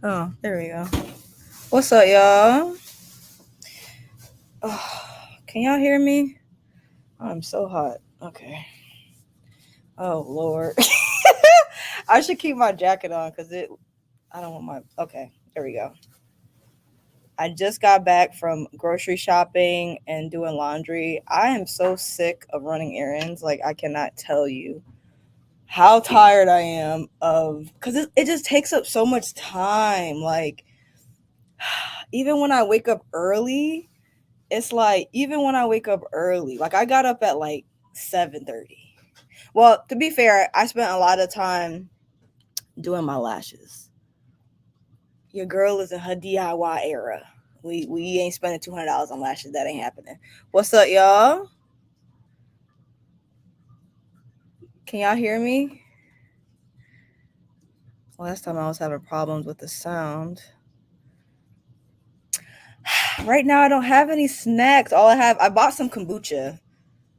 Oh, there we go. What's up, y'all? Oh, can y'all hear me? I'm so hot. Okay. Oh Lord. I should keep my jacket on because it. I don't want my. Okay, there we go. I just got back from grocery shopping and doing laundry. I am so sick of running errands. Like I cannot tell you how tired I am of because it just takes up so much time. Like even when I wake up early, it's like even when I wake up early, like I got up at like 7:30. Well, to be fair, I spent a lot of time doing my lashes. Your girl is in her DIY era. We ain't spending $200 on lashes. That ain't happening. What's up, y'all? Can y'all hear me? Last time I was having problems with the sound. Right now I don't have any snacks. I bought some kombucha.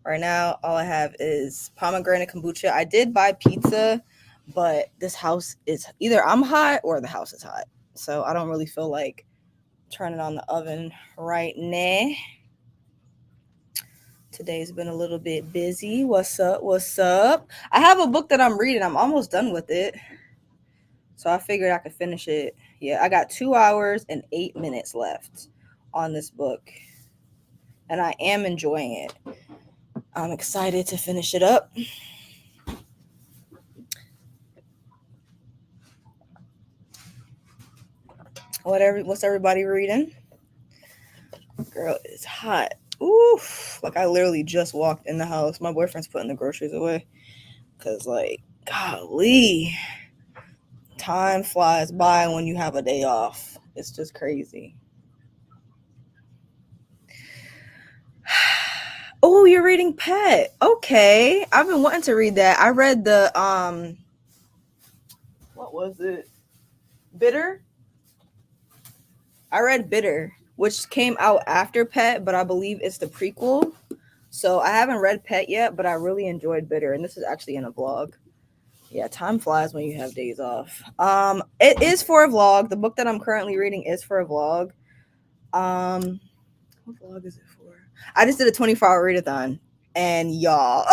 Right now, all I have is pomegranate kombucha. I did buy pizza, but this house is either I'm hot or the house is hot. So I don't really feel like turning on the oven right now. Today's been a little bit busy. What's up? What's up? I have a book that I'm reading. I'm almost done with it. So I figured I could finish it. Yeah, I got 2 hours and 8 minutes left on this book. And I am enjoying it. I'm excited to finish it up. What's everybody reading? Girl, it's hot. Oof. Like I literally just walked in the house. My boyfriend's putting the groceries away. Cause like, golly. Time flies by when you have a day off. It's just crazy. Oh, you're reading Pet. Okay. I've been wanting to read that. I read the what was it? Bitter? I read Bitter, which came out after Pet, but I believe it's the prequel. So I haven't read Pet yet, but I really enjoyed Bitter, and this is actually in a vlog. Yeah, time flies when you have days off. It is for a vlog. The book that I'm currently reading is for a vlog. Um, what vlog is it for? I just did a 24-hour readathon, and y'all,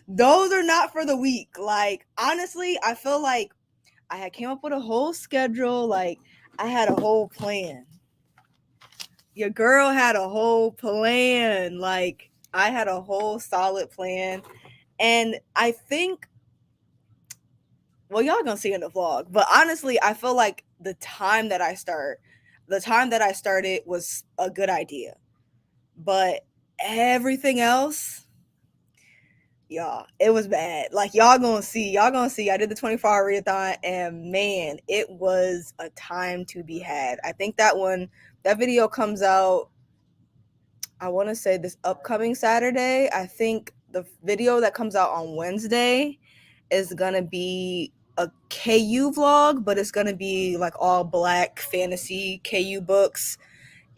those are not for the week. Like honestly, I feel like I had came up with a whole schedule. Like I had a whole plan. Your girl had a whole plan. Like I had a whole solid plan, and I think well, y'all gonna see in the vlog. But honestly, I feel like the time that I started was a good idea. But everything else, y'all, it was bad. Like y'all gonna see. I did the 24-hour readathon, and man, it was a time to be had. I think that video comes out. I want to say this upcoming Saturday. I think the video that comes out on Wednesday is gonna be a KU vlog, but it's gonna be like all black fantasy KU books.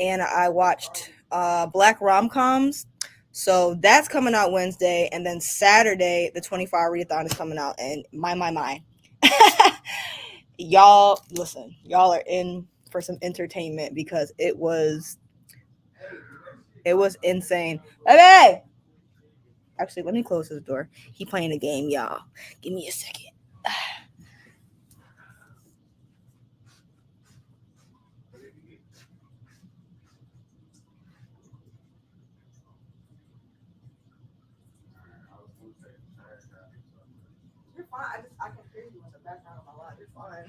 And I watched black rom-coms. So that's coming out Wednesday, and then Saturday the 24-hour readathon is coming out. And my, y'all listen, y'all are in for some entertainment because it was insane. Okay, actually, let me close his door. He playing a game, y'all. Give me a second. You're fine. I can hear you in the background of my life. You're fine.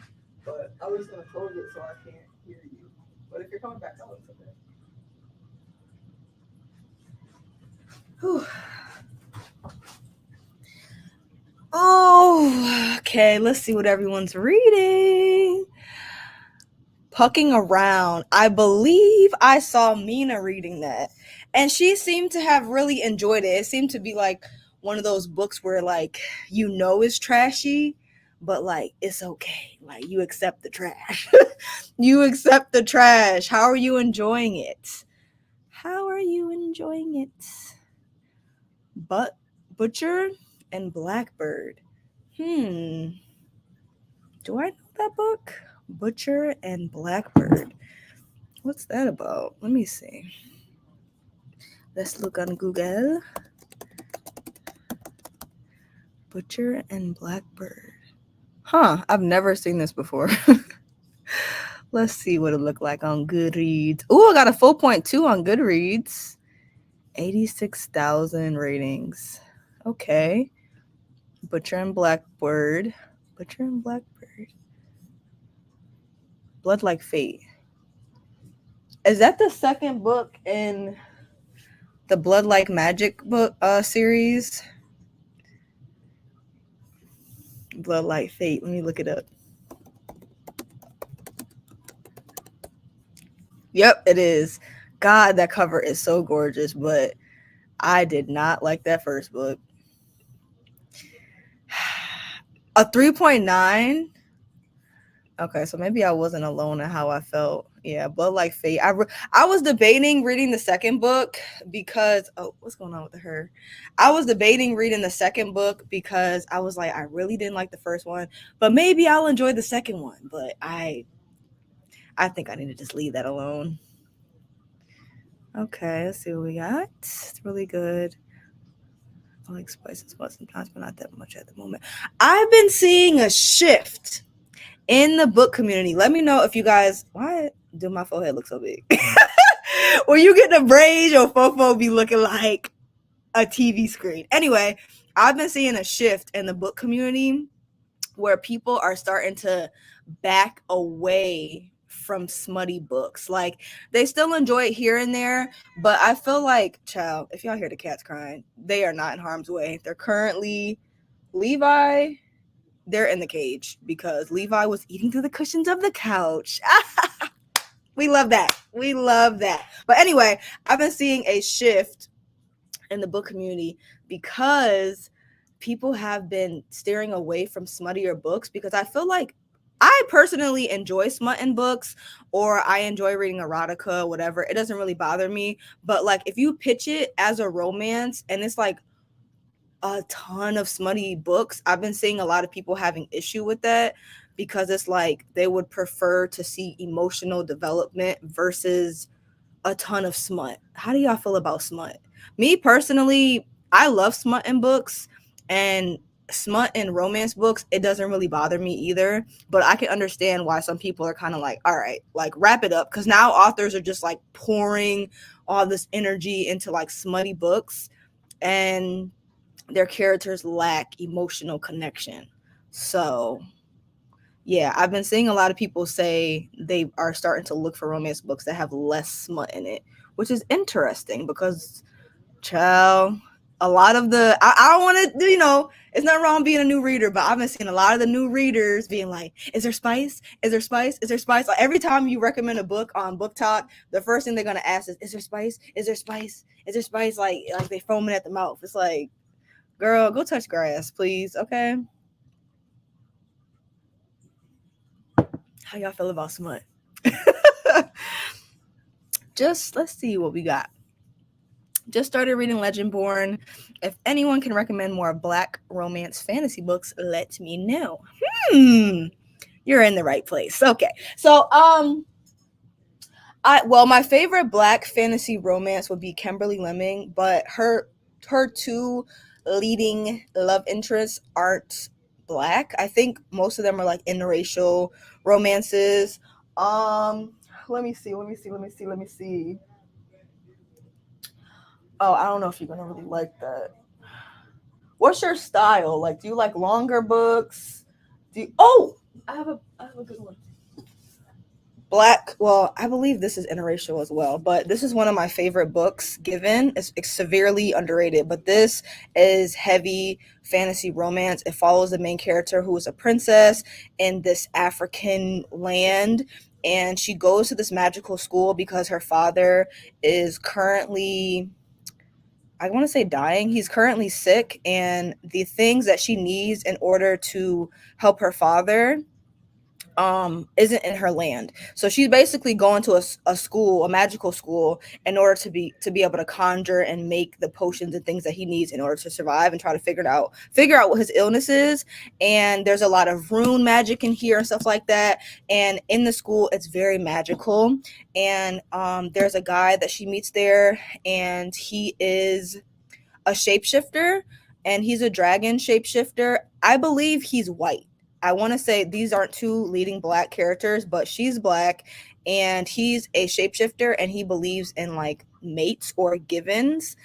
But I was just gonna close it so I can't hear you. But if you're coming back out, it's okay. Whew. Oh, okay. Let's see what everyone's reading. Pucking Around. I believe I saw Mina reading that, and she seemed to have really enjoyed it. It seemed to be like one of those books where like it's trashy, but like it's okay. Like you accept the trash. You accept the trash. How are you enjoying it? How are you enjoying it? But Butcher and Blackbird. Hmm. Do I know that book? Butcher and Blackbird. What's that about? Let me see. Let's look on Google. Butcher and Blackbird. Huh, I've never seen this before. Let's see what it looked like on Goodreads. Oh, I got a 4.2 on Goodreads. 86,000 ratings. Okay. Butcher and Blackbird. Butcher and Blackbird. Blood Like Fate. Is that the second book in the Blood Like Magic book series? Blood Like Fate. Let me look it up. Yep, it is. God, that cover is so gorgeous, but I did not like that first book. A 3.9. Okay, so maybe I wasn't alone in how I felt. Yeah, Blood Like Fate. I was debating reading the second book because what's going on with her? I was debating reading the second book because I was like, I really didn't like the first one, but maybe I'll enjoy the second one. But I think I need to just leave that alone. Okay, let's see what we got. It's really good. I like spices but sometimes, but not that much at the moment. I've been seeing a shift in the book community. Let me know if you guys, why do my forehead look so big? When you get the braids, your fofo be looking like a TV screen. Anyway, I've been seeing a shift in the book community where people are starting to back away from smutty books. Like, they still enjoy it here and there, but I feel like, child, if y'all hear the cats crying, they are not in harm's way. They're currently Levi. They're in the cage because Levi was eating through the cushions of the couch. We love that. We love that. But anyway, I've been seeing a shift in the book community because people have been steering away from smuttier books, because I feel like I personally enjoy smut in books, or I enjoy reading erotica, whatever. It doesn't really bother me. But like, if you pitch it as a romance and it's like a ton of smutty books, I've been seeing a lot of people having issue with that, because it's like they would prefer to see emotional development versus a ton of smut. How do y'all feel about smut? Me personally, I love smut in books, and smut in romance books, it doesn't really bother me either, but I can understand why some people are kind of like, all right, like, wrap it up, because now authors are just like pouring all this energy into like smutty books, and their characters lack emotional connection. So yeah, I've been seeing a lot of people say they are starting to look for romance books that have less smut in it, which is interesting because, child, a lot of the, I don't want to, it's not wrong being a new reader, but I've been seeing a lot of the new readers being like, is there spice? Is there spice? Is there spice? Like, every time you recommend a book on Book Talk, the first thing they're going to ask is there spice? Is there spice? Is there spice? Like they foaming at the mouth. It's like, girl, go touch grass, please. Okay. How y'all feel about smut? Let's see what we got. Just started reading Legendborn. If anyone can recommend more Black romance fantasy books, let me know. You're in the right place. Okay. So, my favorite Black fantasy romance would be Kimberly Lemming, but her two leading love interests aren't Black. I think most of them are like interracial romances. Let me see. Oh, I don't know if you're gonna really like that. What's your style? Like, do you like longer books? I have a good one. Black. Well, I believe this is interracial as well, but this is one of my favorite books. Given, it's severely underrated, but this is heavy fantasy romance. It follows the main character, who is a princess in this African land, and she goes to this magical school because her father is currently, I want to say, dying. He's currently sick, and the things that she needs in order to help her father isn't in her land. So she's basically going to a school, a magical school, in order to be able to conjure and make the potions and things that he needs in order to survive and try to figure out what his illness is. And there's a lot of rune magic in here and stuff like that. And in the school, it's very magical. And there's a guy that she meets there, and he is a shapeshifter, and he's a dragon shapeshifter. I believe he's white. I want to say these aren't two leading black characters, but she's black and he's a shapeshifter, and he believes in like mates or givens.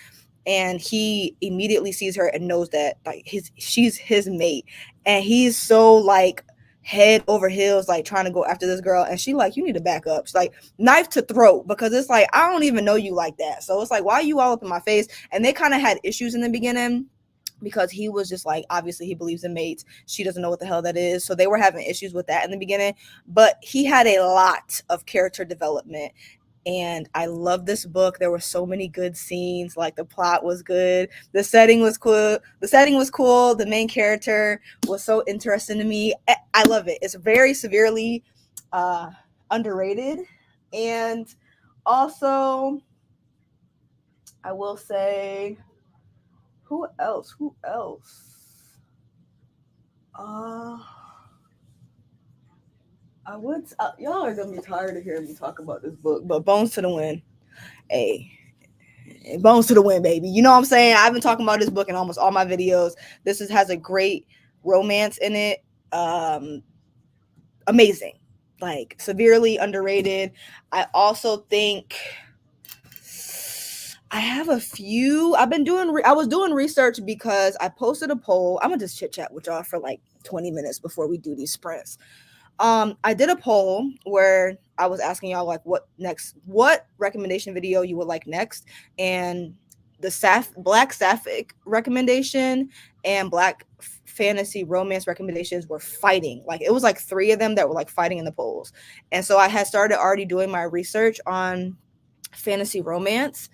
And he immediately sees her and knows that like she's his mate. And he's so like head over heels like trying to go after this girl, and she like, you need to back up. She's like, knife to throat, because it's like, I don't even know you like that. So it's like, why are you all up in my face? And they kind of had issues in the beginning because he was just like, obviously he believes in mates, she doesn't know what the hell that is, so they were having issues with that in the beginning. But he had a lot of character development, and I love this book. There were so many good scenes. Like, the plot was good, the setting was cool, the main character was so interesting to me. I love it. It's very severely underrated. And also, I will say, who else? I would. Y'all are gonna be tired of hearing me talk about this book, but Bones to the Wind. Hey, Bones to the Wind, baby. You know what I'm saying? I've been talking about this book in almost all my videos. Has a great romance in it. Amazing. Like, severely underrated. I also think I have a few. I was doing research because I posted a poll. I'm gonna just chit chat with y'all for like 20 minutes before we do these sprints. I did a poll where I was asking y'all like what recommendation video you would like next, and the Black Sapphic recommendation and Black fantasy romance recommendations were fighting. Like, it was like 3 of them that were like fighting in the polls. And so I had started already doing my research on fantasy romance,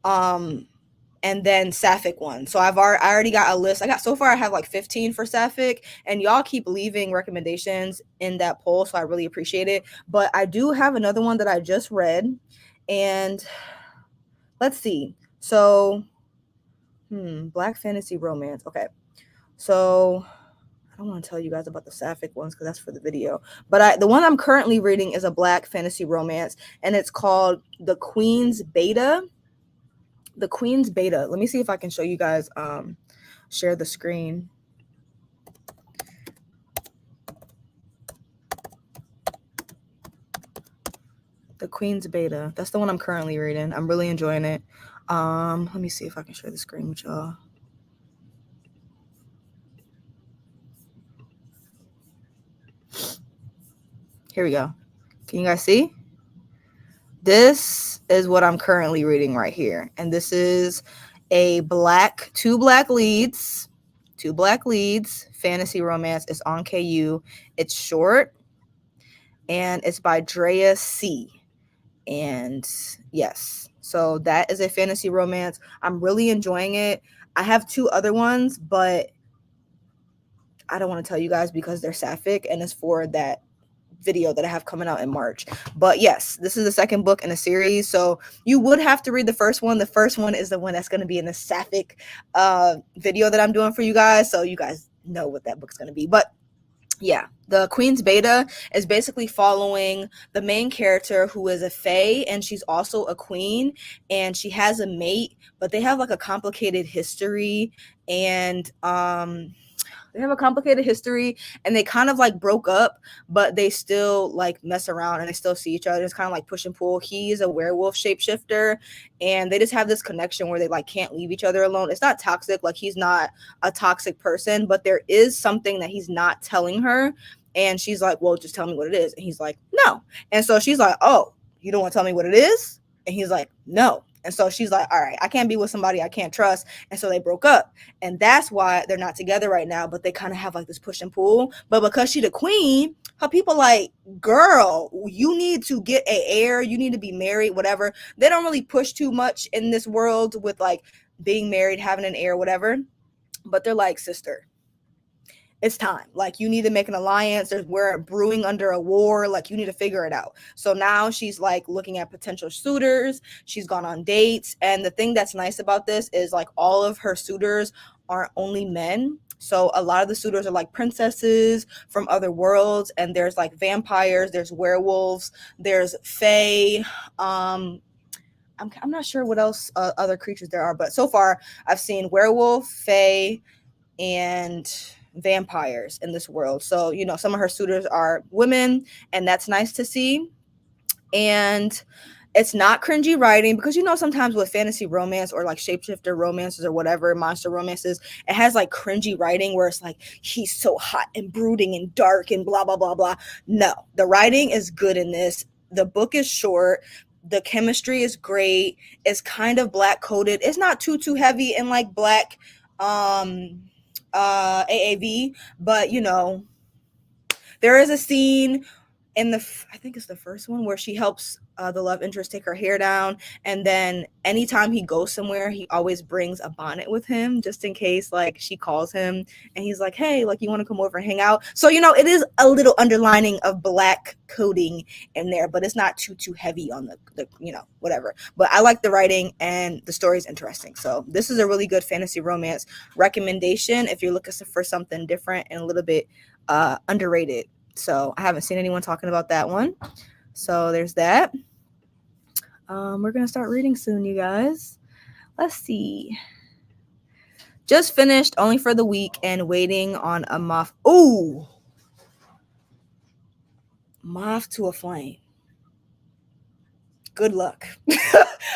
and then Sapphic one. So I already got a list. So far I have like 15 for Sapphic, and y'all keep leaving recommendations in that poll, so I really appreciate it. But I do have another one that I just read, and let's see. So, Black fantasy romance. Okay. So I don't want to tell you guys about the Sapphic ones because that's for the video. But the one I'm currently reading is a Black fantasy romance, and it's called The Queen's Beta. The Queen's Beta. Let me see if I can show you guys, share the screen. The Queen's Beta. That's the one I'm currently reading. I'm really enjoying it. Let me see if I can share the screen with y'all. Here we go. Can you guys see? This is what I'm currently reading right here. And this is two black leads fantasy romance. It's on KU. It's short, and it's by Drea C. And yes, so that is a fantasy romance. I'm really enjoying it. I have 2 other ones, but I don't want to tell you guys because they're sapphic, and it's for that video that I have coming out in March. But yes, this is the second book in a series, so you would have to read the first one. The first one is the one that's going to be in the sapphic video that I'm doing for you guys, so you guys know what that book's going to be. But yeah, The Queen's Beta is basically following the main character, who is a fae, and she's also a queen, and she has a mate, but they have like a complicated history, and and they kind of like broke up, but they still like mess around and they still see each other. It's kind of like push and pull. He's a werewolf shapeshifter, and they just have this connection where they like can't leave each other alone. It's not toxic, like he's not a toxic person, but there is something that he's not telling her, and she's like, well, just tell me what it is. And he's like, no. And so she's like, oh, you don't want to tell me what it is? And he's like, no. And so she's like, all right, I can't be with somebody I can't trust. And so they broke up. And that's why they're not together right now. But they kind of have like this push and pull. But because she's the queen, her people like, girl, you need to get an heir. You need to be married, whatever. They don't really push too much in this world with like being married, having an heir, whatever. But they're like, sister, it's time. Like, you need to make an alliance. We're brewing under a war. Like, you need to figure it out. So now she's like looking at potential suitors. She's gone on dates. And the thing that's nice about this is like all of her suitors aren't only men. So a lot of the suitors are like princesses from other worlds. And there's like vampires, there's werewolves, there's fae. I'm not sure what else other creatures there are, but so far I've seen werewolf, fae, and vampires in this world. So, you know, some of her suitors are women, and that's nice to see. And it's not cringy writing, because, you know, sometimes with fantasy romance or like shapeshifter romances or whatever, monster romances, it has like cringy writing where it's like, he's so hot and brooding and dark and blah, blah, blah, blah. No, the writing is good in this. The book is short. The chemistry is great. It's kind of black coded. It's not too heavy in like black AAV, but you know, there is a scene in I think it's the first one, where she helps the love interest take her hair down, and then anytime he goes somewhere, he always brings a bonnet with him just in case like she calls him and he's like, hey, like, you want to come over and hang out? So, you know, it is a little underlining of black coding in there, but it's not too heavy on the you know, whatever. But I like the writing and the story is interesting. So this is a really good fantasy romance recommendation if you're looking for something different and a little bit underrated. So I haven't seen anyone talking about that one. So there's that. We're going to start reading soon, you guys. Let's see. Just finished Only for the Week and waiting on a Moth. Ooh. Moth to a Flame. Good luck.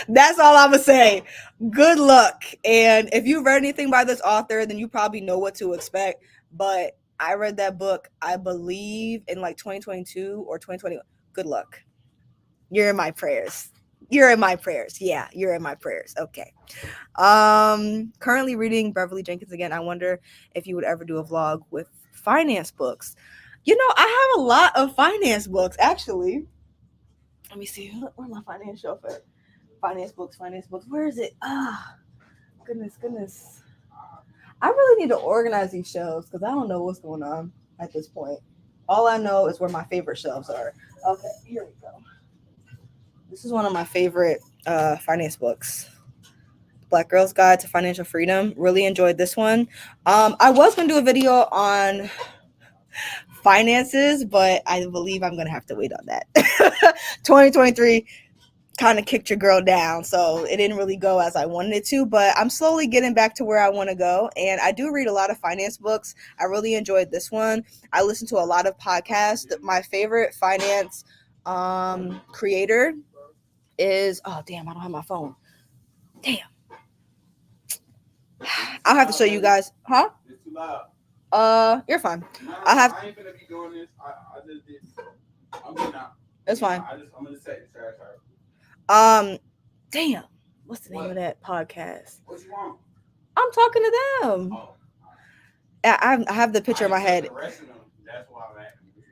That's all I'm going to say. Good luck. And if you've read anything by this author, then you probably know what to expect. But I read that book, I believe, in like 2022 or 2021. Good luck. You're in my prayers. You're in my prayers. Yeah, you're in my prayers. Okay. Currently reading Beverly Jenkins again. I wonder if you would ever do a vlog with finance books. You know, I have a lot of finance books, actually. Let me see. Where's my finance shelf at? Finance books. Where is it? Goodness. I really need to organize these shelves because I don't know what's going on at this point. All I know is where my favorite shelves are. Okay, here we go. This is one of my favorite finance books. Black Girl's Guide to Financial Freedom. Really enjoyed this one. I was going to do a video on finances, but I believe I'm going to have to wait on that. 2023 kind of kicked your girl down, so it didn't really go as I wanted it to, but I'm slowly getting back to where I want to go, and I do read a lot of finance books. I really enjoyed this one. I listen to a lot of podcasts. My favorite finance creator is, oh damn, I don't have my phone. Damn. I'll have to show you guys. Huh? It's too loud. You're fine. No, I ain't gonna be doing this. I just did. I'm getting out. It's fine. I'm gonna say sorry. Damn. What's the name of that podcast? What you want? I'm talking to them. Oh. I have the picture in my head. That's why I'm acting weird.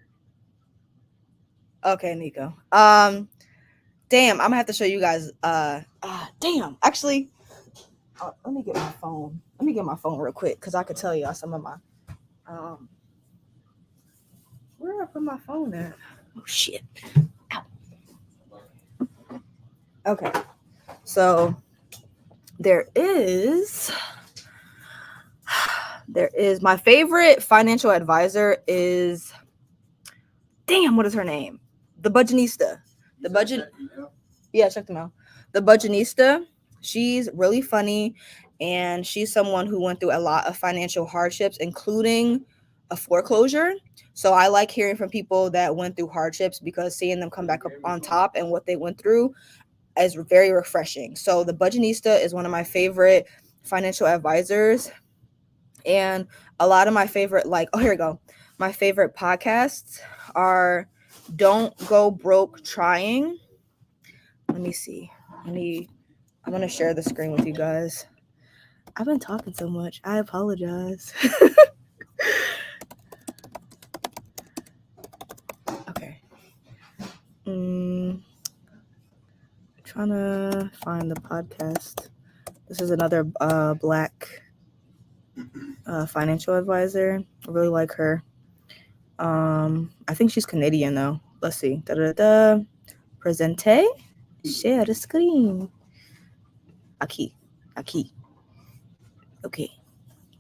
Okay, Nico. Damn, I'm gonna have to show you guys. Damn. Actually, let me get my phone. Let me get my phone real quick because I could tell y'all some of my. Where did I put my phone at? Oh shit. Ow. Okay. So there is my favorite financial advisor is, damn, what is her name? The Budgetnista. The Budget. Yeah, check them out. The Budgetnista. She's really funny, and she's someone who went through a lot of financial hardships, including a foreclosure. So I like hearing from people that went through hardships, because seeing them come back up on top and what they went through is very refreshing. So the Budgetnista is one of my favorite financial advisors, and a lot of my favorite, like, oh, here we go. My favorite podcasts are Don't Go Broke Trying. Let me see. I'm going to share the screen with you guys. I've been talking so much. I apologize. Okay. Trying to find the podcast. This is another black financial advisor. I really like her. I think she's Canadian though. Let's see. Presente. Share the screen. Aki. Okay.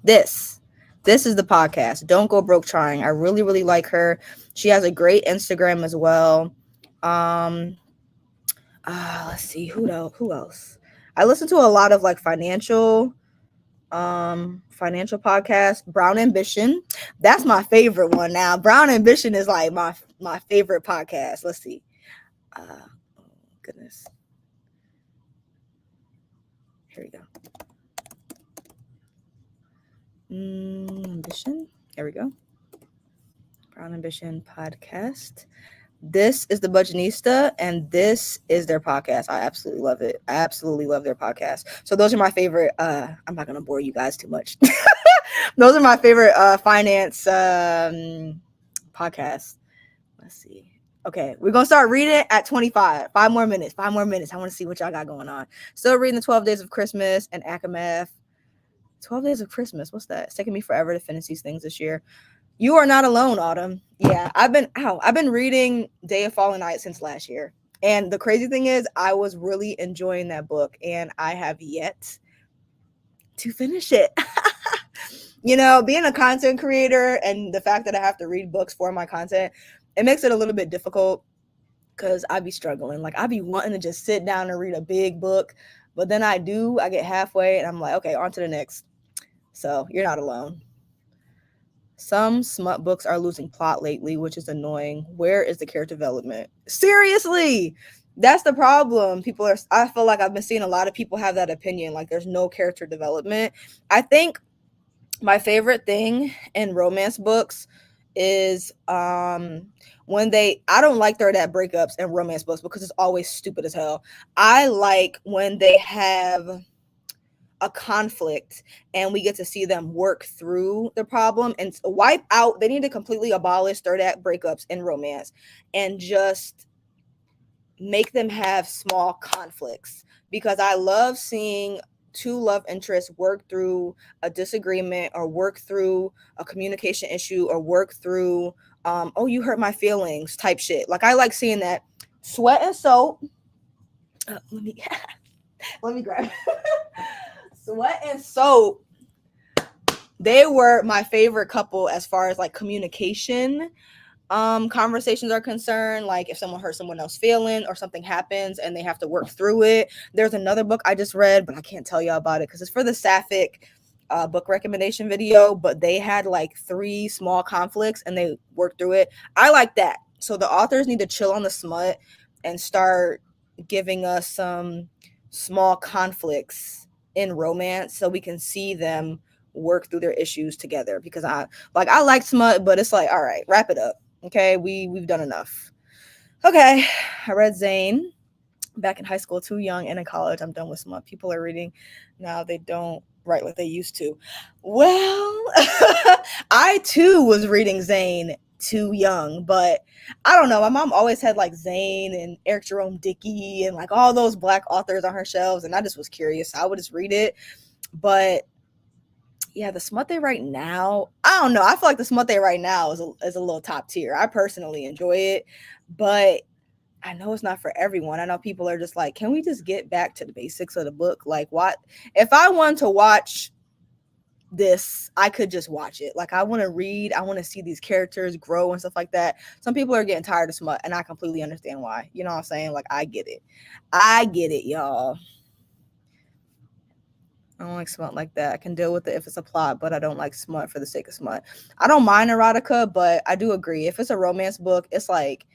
This is the podcast. Don't Go Broke Trying. I really, really like her. She has a great Instagram as well. Let's see, who else? I listen to a lot of like financial podcasts. Brown Ambition. That's my favorite one now. Brown Ambition is like my favorite podcast. Let's see. Oh, goodness. Here we go. Ambition. There we go. Brown Ambition podcast. This is the Budgetnista, and this is their podcast. I absolutely love it. I absolutely love their podcast. So those are my favorite. I'm not gonna bore you guys too much. Those are my favorite finance podcasts. Let's see. Okay, we're gonna start reading at 25. 5 more minutes. I want to see what y'all got going on. Still reading the 12 Days of Christmas and Akamath. 12 Days of Christmas. What's that? It's taking me forever to finish these things this year. You Are Not Alone, Autumn. Yeah, I've been reading Day of Fallen Night since last year. And the crazy thing is, I was really enjoying that book, and I have yet to finish it. You know, being a content creator and the fact that I have to read books for my content, it makes it a little bit difficult because I be struggling. Like, I be wanting to just sit down and read a big book, but then I get halfway and I'm like, okay, on to the next. So you're not alone. Some smut books are losing plot lately, which is annoying. Where is the character development? Seriously, that's the problem. I feel like I've been seeing a lot of people have that opinion. Like, there's no character development. I think my favorite thing in romance books is when I don't like third act breakups in romance books because it's always stupid as hell. I like when they have a conflict and we get to see them work through the problem and wipe out. They need to completely abolish third act breakups in romance and just make them have small conflicts, because I love seeing two love interests work through a disagreement or work through a communication issue or work through oh, you hurt my feelings type shit. Like, I like seeing that. Sweat and Soap. Let me grab Sweat and Soap. They were my favorite couple as far as like communication conversations are concerned. Like, if someone hurts someone else's feeling or something happens and they have to work through it. There's another book I just read, but I can't tell y'all about it because it's for the Sapphic book recommendation video, but they had like 3 small conflicts and they worked through it. I like that. So the authors need to chill on the smut and start giving us some small conflicts in romance so we can see them work through their issues together, because I like smut, but it's like, all right, wrap it up. Okay, we've done enough. Okay, I read Zane back in high school, too young, and in college. I'm done with smut. People are reading now, they don't write like they used to. Well, I too was reading Zane too young, but I don't know. My mom always had like Zane and Eric Jerome Dickey and like all those Black authors on her shelves, and I just was curious. I would just read it. But yeah, the smut they write now, I don't know. I feel like the smut they write now is a little top tier. I personally enjoy it, but I know it's not for everyone. I know people are just like, can we just get back to the basics of the book? Like, what if I want to watch this, I could just watch it. Like, I want to read, I want to see these characters grow and stuff like that. Some people are getting tired of smut, and I completely understand why. You know what I'm saying? Like, I get it, y'all. I don't like smut like that. I can deal with it if it's a plot, but I don't like smut for the sake of smut. I don't mind erotica, but I do agree. If it's a romance book, it's like,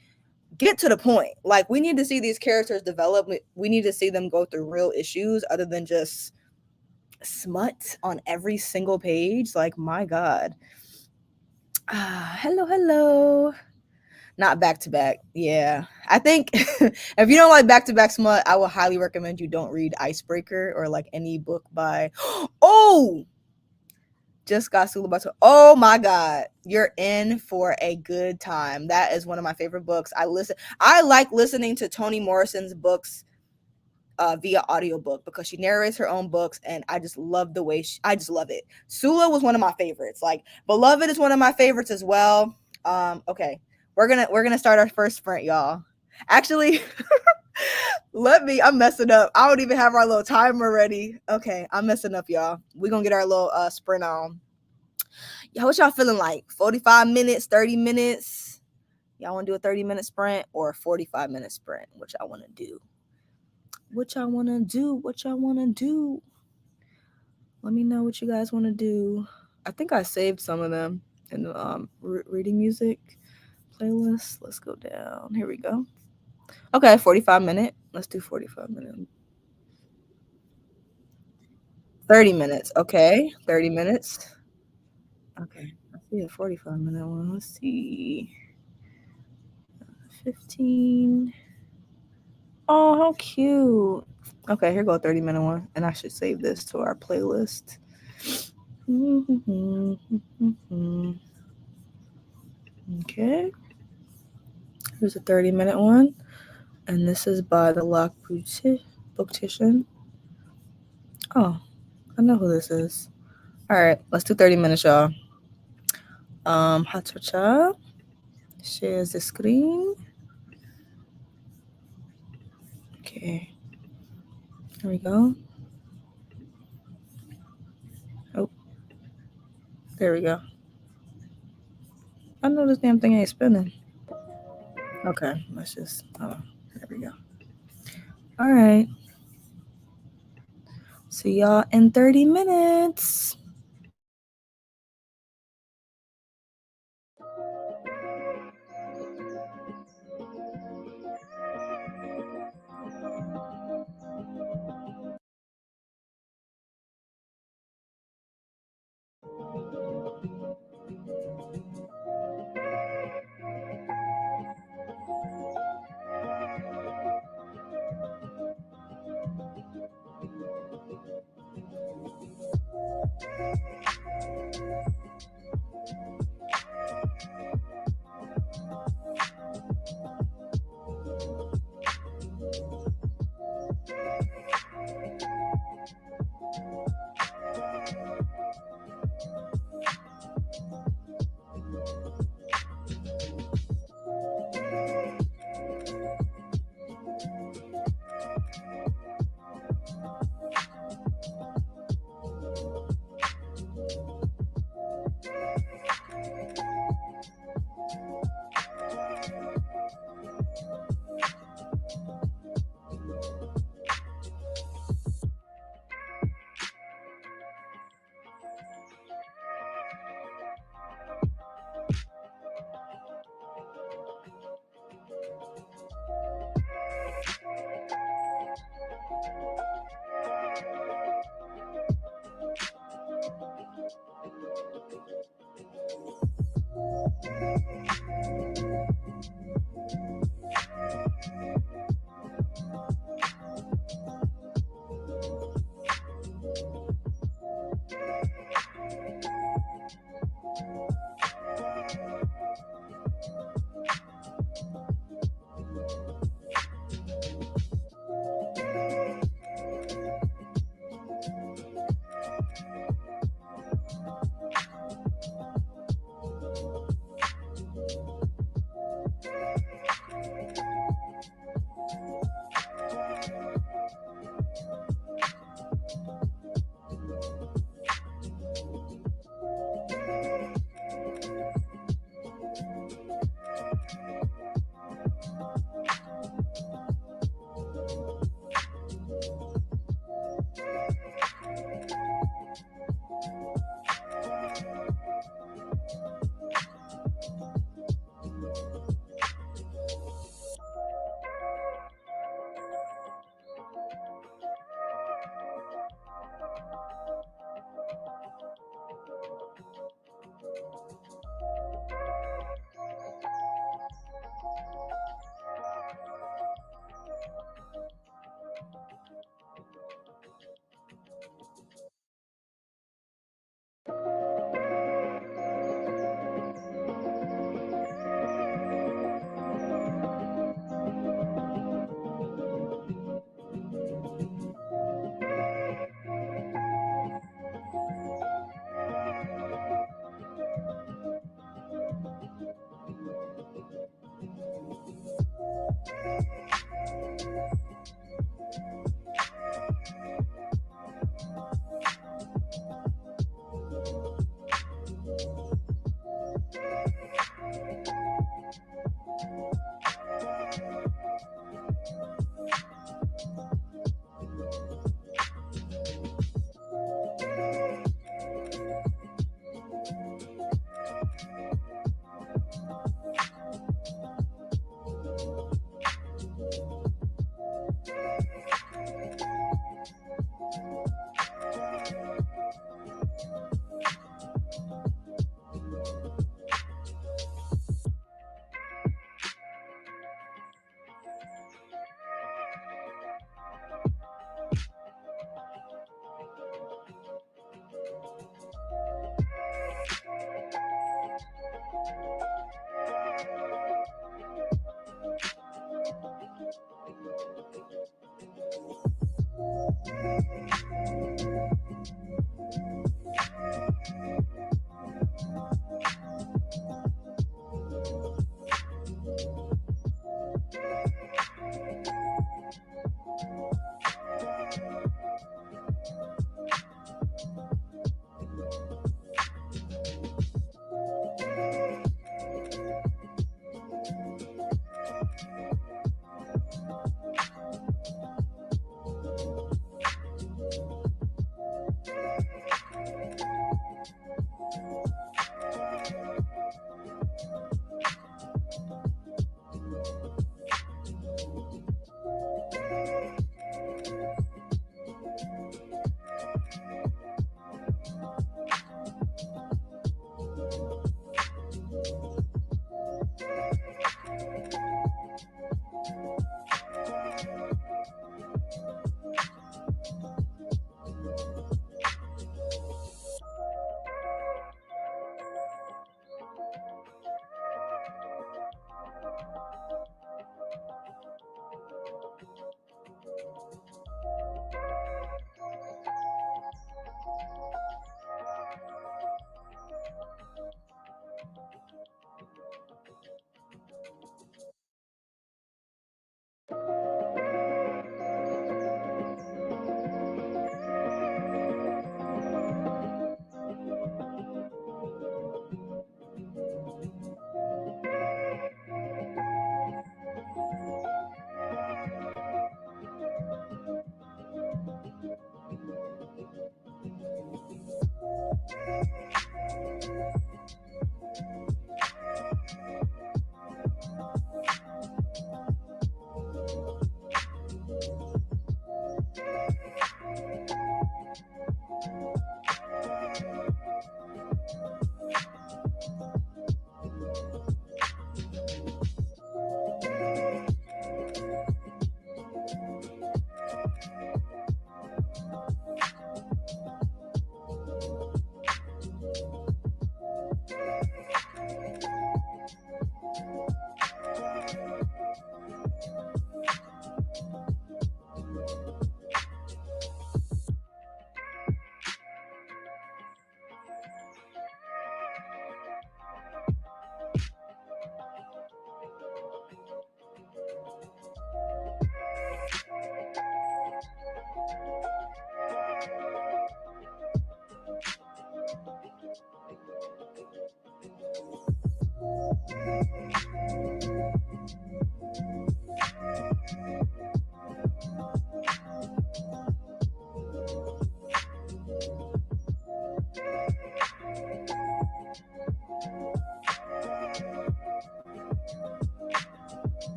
get to the point. Like, we need to see these characters develop. We need to see them go through real issues other than just smut on every single page. Like, my God. Hello. Not back to back. Yeah. I think if you don't like back to back smut, I will highly recommend you don't read Icebreaker or like any book by Just Got Sulabatu. Oh my God. You're in for a good time. That is one of my favorite books. I like listening to Toni Morrison's books via audiobook because she narrates her own books, and I just love the way I just love it. Sula was one of my favorites. Like Beloved is one of my favorites as well. Okay, we're gonna start our first sprint, y'all. Actually, I'm messing up. I don't even have our little timer ready. Okay, I'm messing up, y'all. We're gonna get our little sprint on. Yeah, what y'all feeling like? 45 minutes, 30 minutes? Y'all want to do a 30-minute sprint or a 45-minute sprint? What y'all want to do? What y'all want to do? Let me know what you guys want to do. I think I saved some of them in the reading music playlist. Let's go down. Here we go. Okay, 45 minute. Let's do 45 minutes. 30 minutes. Okay, 30 minutes. Okay, I see a 45-minute one. Let's see. 15. Oh, how cute. Okay, here go a 30-minute one. And I should save this to our playlist. Okay. Here's a 30-minute one. And this is by the Lock Booktician. Oh, I know who this is. All right, let's do 30 minutes, y'all. Hatacha shares the screen. Okay. There we go. Oh, there we go. I know this damn thing ain't spinning. Okay, let's just, there we go. All right. See y'all in 30 minutes.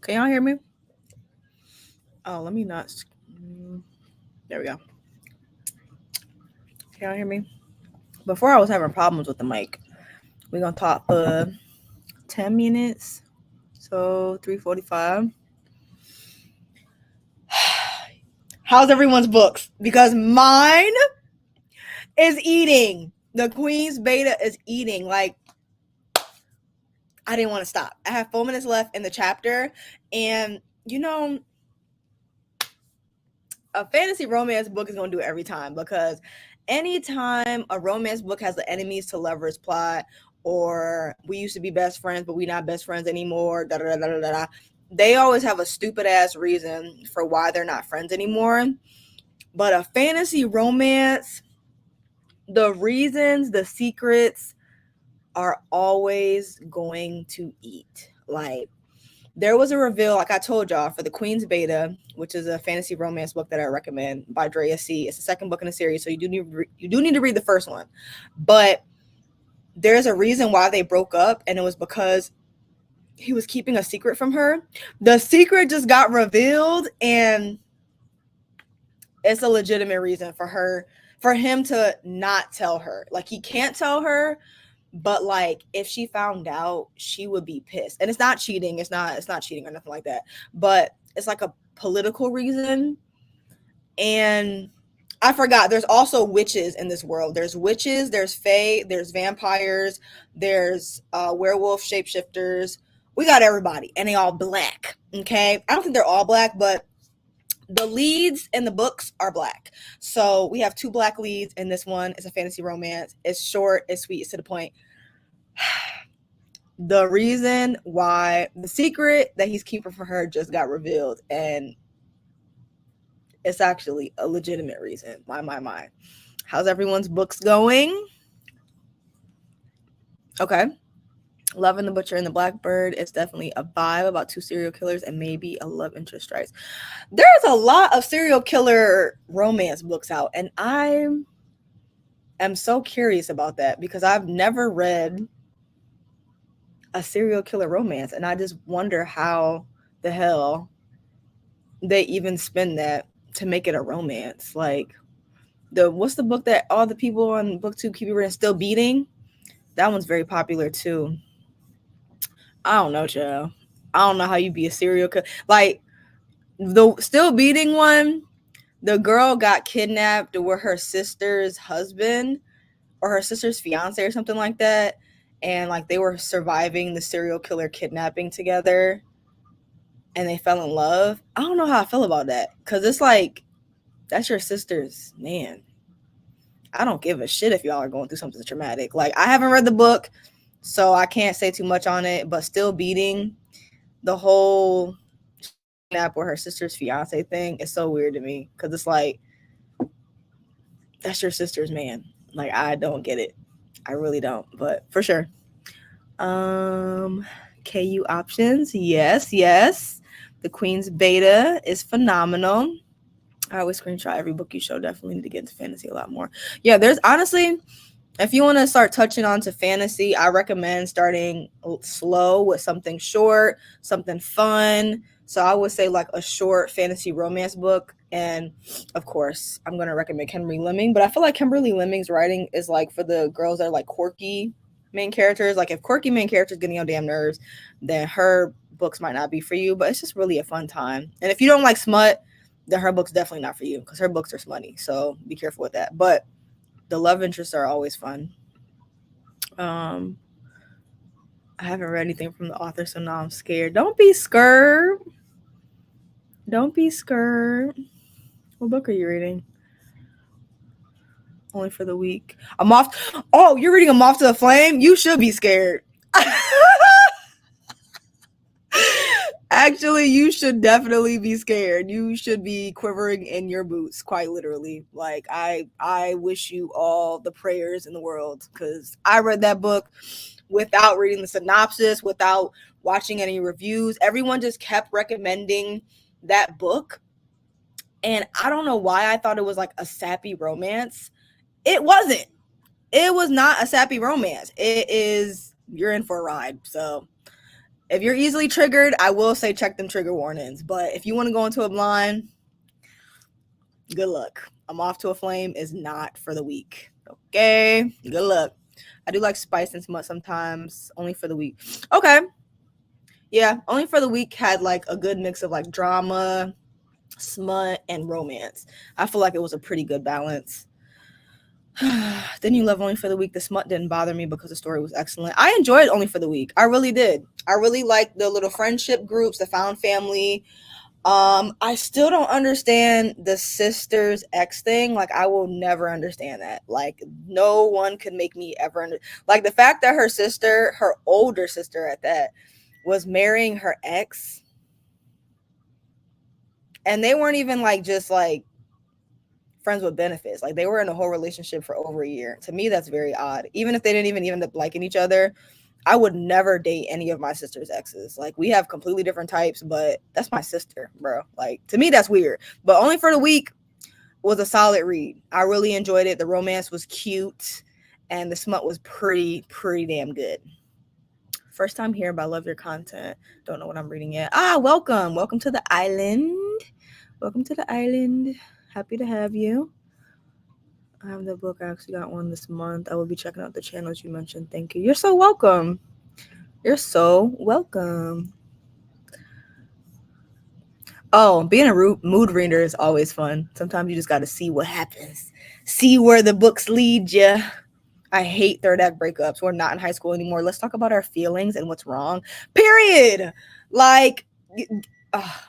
Can y'all hear me? Oh, let me not. There we go. Can y'all hear me? Before I was having problems with the mic. We're gonna talk for 10 minutes. So 3:45. How's everyone's books? Because mine is eating. The Queen's Beta is eating. Like, I didn't want to stop. I have 4 minutes left in the chapter. And, a fantasy romance book is going to do it every time, because anytime a romance book has the enemies to lovers plot, or we used to be best friends, but we're not best friends anymore, they always have a stupid ass reason for why they're not friends anymore. But a fantasy romance, the reasons, the secrets are always going to eat. Like, there was a reveal, like I told y'all, for the Queen's Beta, which is a fantasy romance book that I recommend by Drea C. It's the second book in the series, so you do need to read the first one. But there's a reason why they broke up, and it was because he was keeping a secret from her. The secret just got revealed, and it's a legitimate reason for him to not tell her. Like, he can't tell her, but like, if she found out, she would be pissed. And it's not cheating. It's not cheating or nothing like that. But it's like a political reason. And I forgot, there's also witches in this world. There's witches, there's fae, there's vampires, there's werewolf shapeshifters. We got everybody, and they all black. Okay, I don't think they're all black, but the leads in the books are black. So we have 2 black leads in this one. It's a fantasy romance. It's short, it's sweet, it's to the point. The reason why, the secret that he's keeping for her just got revealed, and it's actually a legitimate reason. My. How's everyone's books going? Okay. Love and the Butcher and the Blackbird is definitely a vibe about 2 serial killers and maybe a love interest strikes. There's a lot of serial killer romance books out, and I am so curious about that, because I've never read a serial killer romance, and I just wonder how the hell they even spin that to make it a romance. Like, what's the book that all the people on BookTube keep reading, Still Beating? That one's very popular too. I don't know, child. I don't know how you be a serial killer. Like, the Still Beating one, the girl got kidnapped with her sister's husband or her sister's fiance or something like that. And like, they were surviving the serial killer kidnapping together, and they fell in love. I don't know how I feel about that, because it's like, that's your sister's man. I don't give a shit if y'all are going through something traumatic. Like, I haven't read the book, so I can't say too much on it, but Still Beating, the whole kidnap with her sister's fiance thing is so weird to me, because it's like, that's your sister's man. Like, I don't get it. I really don't, but for sure. KU options. Yes. The Queen's Beta is phenomenal. I always screenshot every book you show. Definitely need to get into fantasy a lot more. Yeah, there's honestly, if you want to start touching on to fantasy, I recommend starting slow with something short, something fun. So I would say like a short fantasy romance book. And of course, I'm going to recommend Kimberly Lemming. But I feel like Kimberly Lemming's writing is like for the girls that are like quirky main characters. Like, if quirky main characters getting on damn nerves, then her books might not be for you. But it's just really a fun time. And if you don't like smut, then her book's definitely not for you, because her books are smutty. So be careful with that. But the love interests are always fun. I haven't read anything from the author, so now I'm scared. Don't be scared. Don't be scared. What book are you reading? Only for the week. I'm off. Oh, you're reading A Moth to the Flame? You should be scared. Actually, you should definitely be scared. You should be quivering in your boots, quite literally. Like, I wish you all the prayers in the world, because I read that book without reading the synopsis, without watching any reviews. Everyone just kept recommending that book, and I don't know why I thought it was like a sappy romance. It wasn't. It was not a sappy romance. It is, you're in for a ride. So If you're easily triggered, I will say check them trigger warnings. But if you want to go into a blind, good luck. I'm Off to a Flame is not for the weak. Okay, good luck. I do like spice and smut sometimes, only for the weak. Okay, yeah, Only for the Weak had like a good mix of like drama, smut, and romance. I feel like it was a pretty good balance. Then you love Only for the Weak. The smut didn't bother me because the story was excellent. I enjoyed Only for the Weak. I really did. I really liked the little friendship groups, the found family. I still don't understand the sister's ex thing. Like, I will never understand that. Like, no one could make me ever like the fact that her sister, her older sister at that, was marrying her ex, and they weren't even like just like friends with benefits. Like, they were in a whole relationship for over a year. To me, that's very odd. Even if they didn't even end up liking each other, I would never date any of my sister's exes. Like, we have completely different types, but that's my sister, bro. Like, to me, that's weird. But Only for the Weak was a solid read. I really enjoyed it. The romance was cute, and the smut was pretty damn good. First time here, but I love your content. Don't know what I'm reading yet. Welcome. Welcome to the island. Welcome to the island. Happy to have you. I have the book. I actually got one this month. I will be checking out the channels you mentioned. Thank you. You're so welcome. You're so welcome. Oh, being a mood reader is always fun. Sometimes you just got to see what happens. See where the books lead you. I hate third act breakups. We're not in high school anymore. Let's talk about our feelings and what's wrong. Period. Like,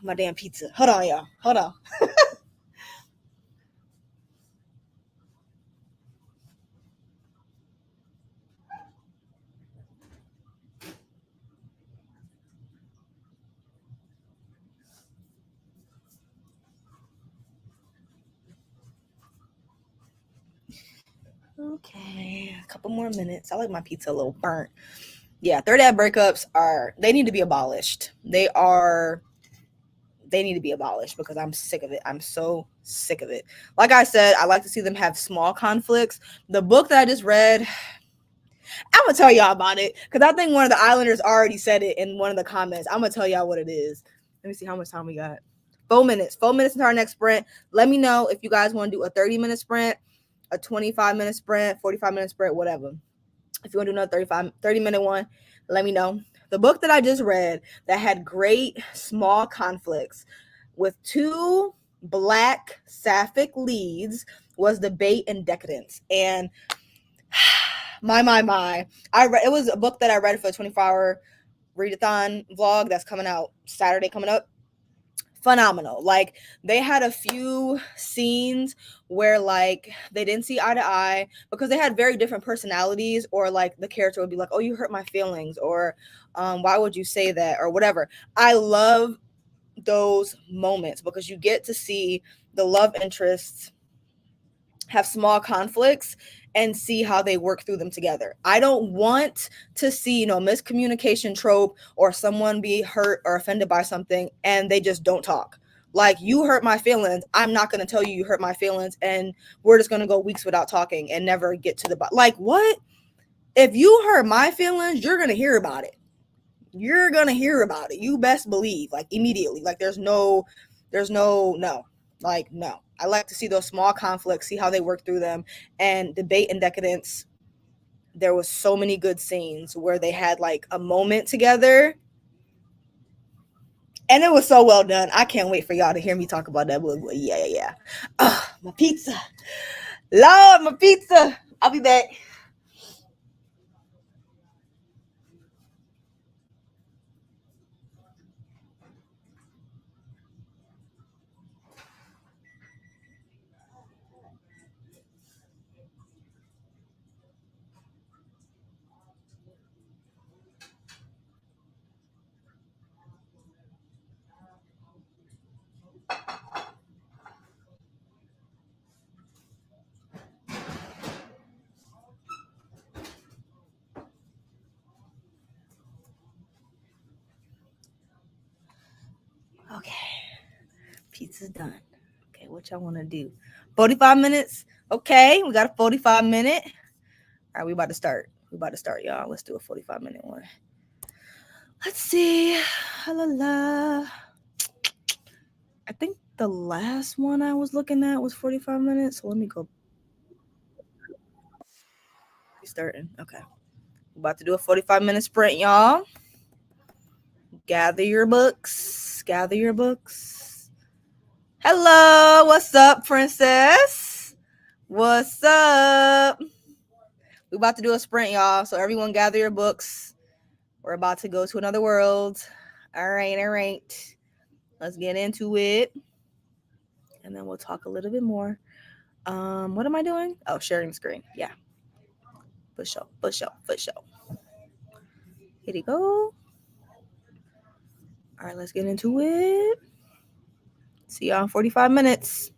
my damn pizza. Hold on, y'all. Hold on. Okay, a couple more minutes. I like my pizza a little burnt. Yeah, third act breakups they need to be abolished. They need to be abolished because I'm sick of it. I'm so sick of it. Like I said, I like to see them have small conflicts. The book that I just read, I'm gonna tell y'all about it because I think one of the Islanders already said it in one of the comments. I'm gonna tell y'all what it is. Let me see how much time we got. 4 minutes. 4 minutes into our next sprint. Let me know if you guys want to do a 30-minute sprint, a 25-minute sprint, 45-minute sprint, whatever. If you want to do another 30-minute one, let me know. The book that I just read that had great small conflicts with two Black sapphic leads was Debate and Decadence. And my. It was a book that I read for a 24-hour readathon vlog that's coming out Saturday coming up. Phenomenal. Like, they had a few scenes where like they didn't see eye to eye because they had very different personalities, or like the character would be like, oh, you hurt my feelings, or why would you say that, or whatever. I love those moments because you get to see the love interests have small conflicts and see how they work through them together. I don't want to see, miscommunication trope or someone be hurt or offended by something and they just don't talk. Like, you hurt my feelings. I'm not going to tell you hurt my feelings, and we're just going to go weeks without talking and never get to the like, what? If you hurt my feelings, you're going to hear about it. You're going to hear about it. You best believe, like, immediately. Like, no. Like, no. I like to see those small conflicts, see how they work through them. And Debate and Decadence, there was so many good scenes where they had like a moment together. And it was so well done. I can't wait for y'all to hear me talk about that book. Yeah. My pizza. Lord, my pizza. I'll be back. Okay. Pizza's done. Okay, what y'all want to do? 45 minutes? Okay, we got a 45-minute. All right, we about to start. Y'all. Let's do a 45-minute one. Let's see. La, la. I think the last one I was looking at was 45 minutes. So let me go. Starting. Okay. About to do a 45-minute sprint, y'all. Gather your books. Gather your books. Hello. What's up, princess? What's up? We're about to do a sprint, y'all. So everyone gather your books. We're about to go to another world. All right. Let's get into it. And then we'll talk a little bit more. What am I doing? Oh, sharing screen. Yeah. For sure. Here you go. All right, let's get into it. See y'all in 45 minutes.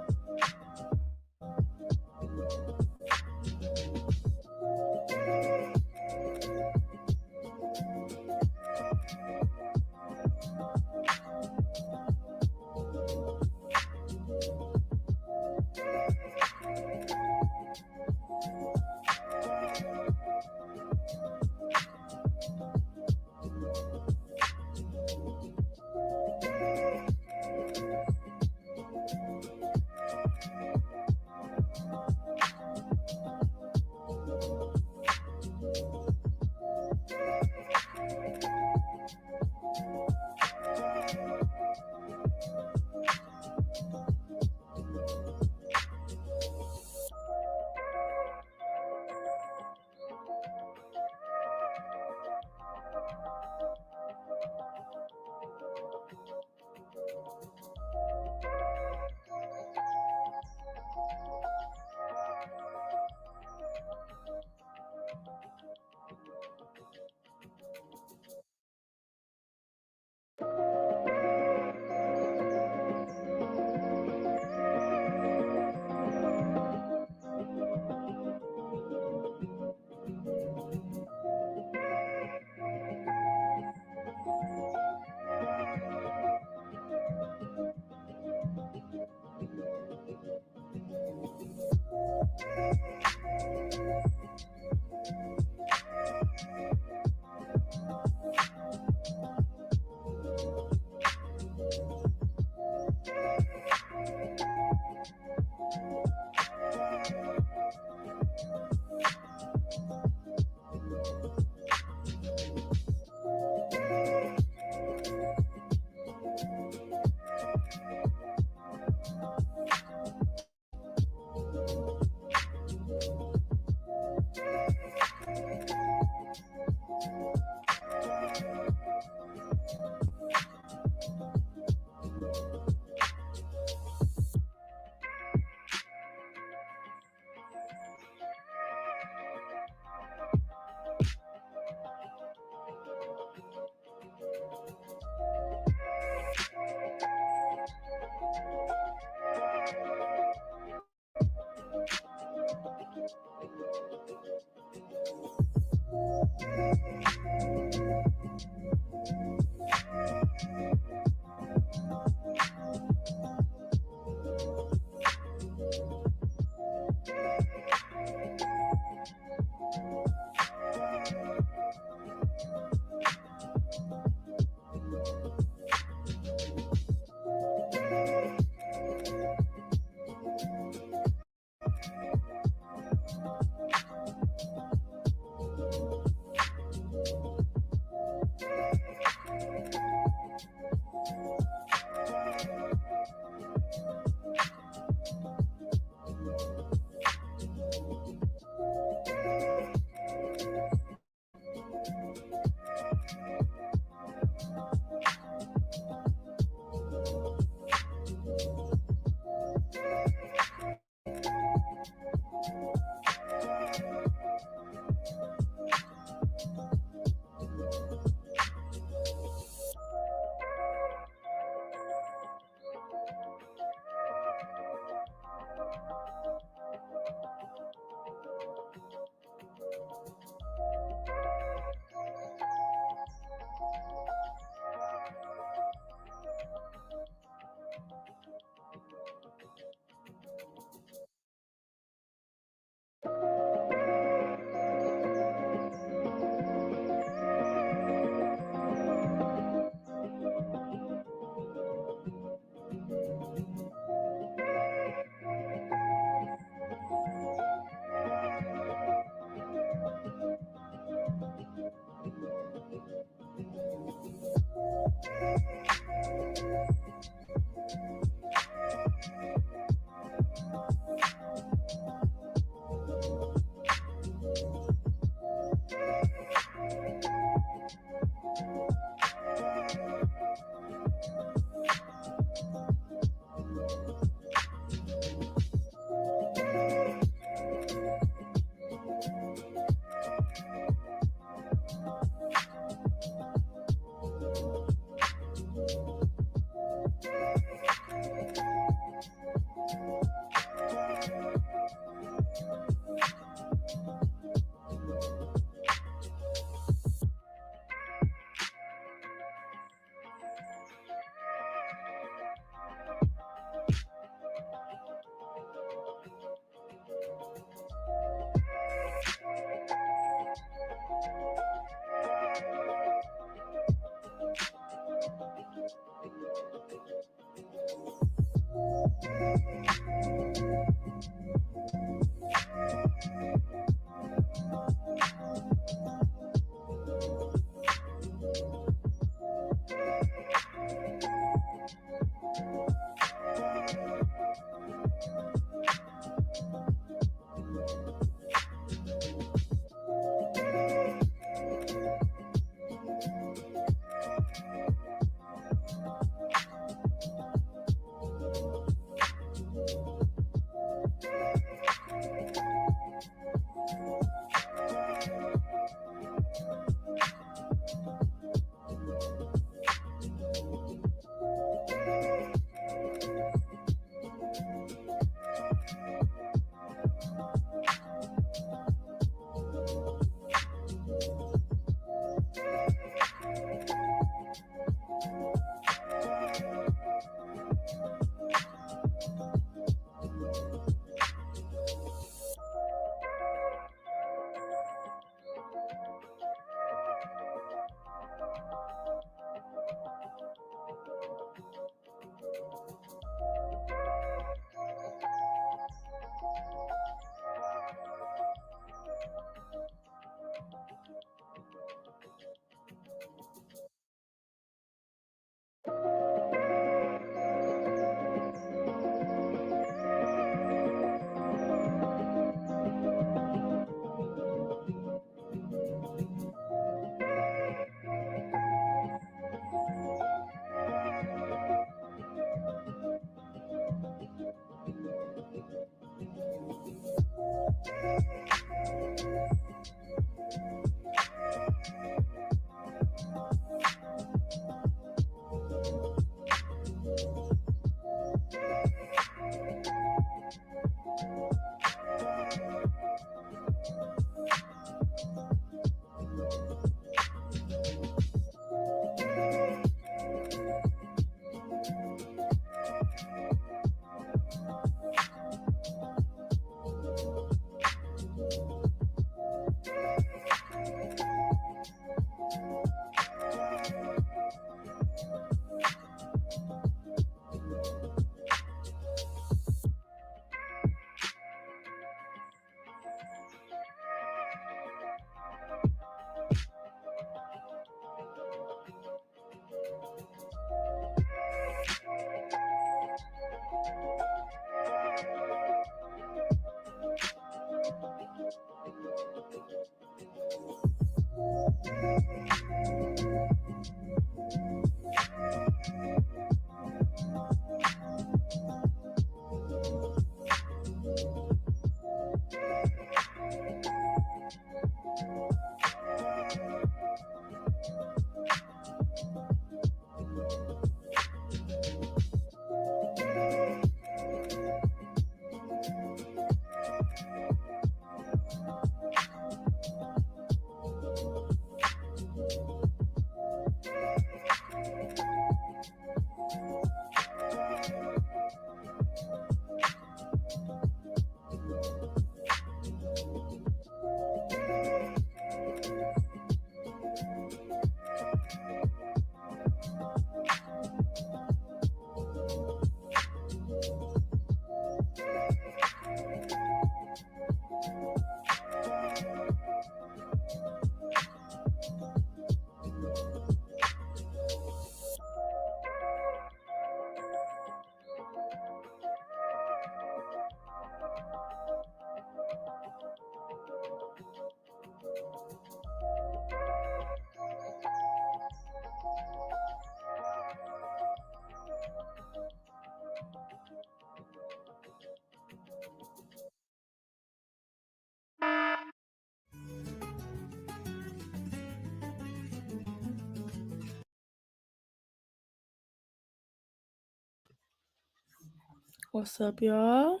What's up, y'all?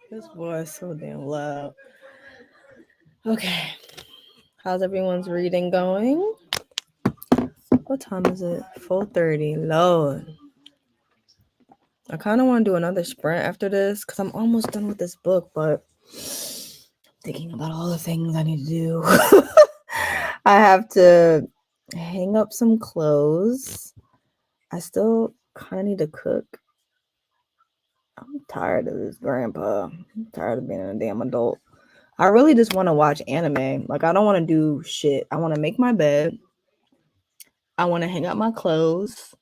This boy is so damn loud. Okay. How's everyone's reading going? What time is it? 4:30. Lord. I kind of want to do another sprint after this because I'm almost done with this book, but I'm thinking about all the things I need to do. I have to hang up some clothes. I still kind of need to cook. I'm tired of this, grandpa. I'm tired of being a damn adult. I really just want to watch anime. Like, I don't want to do shit. I want to make my bed. I want to hang up my clothes.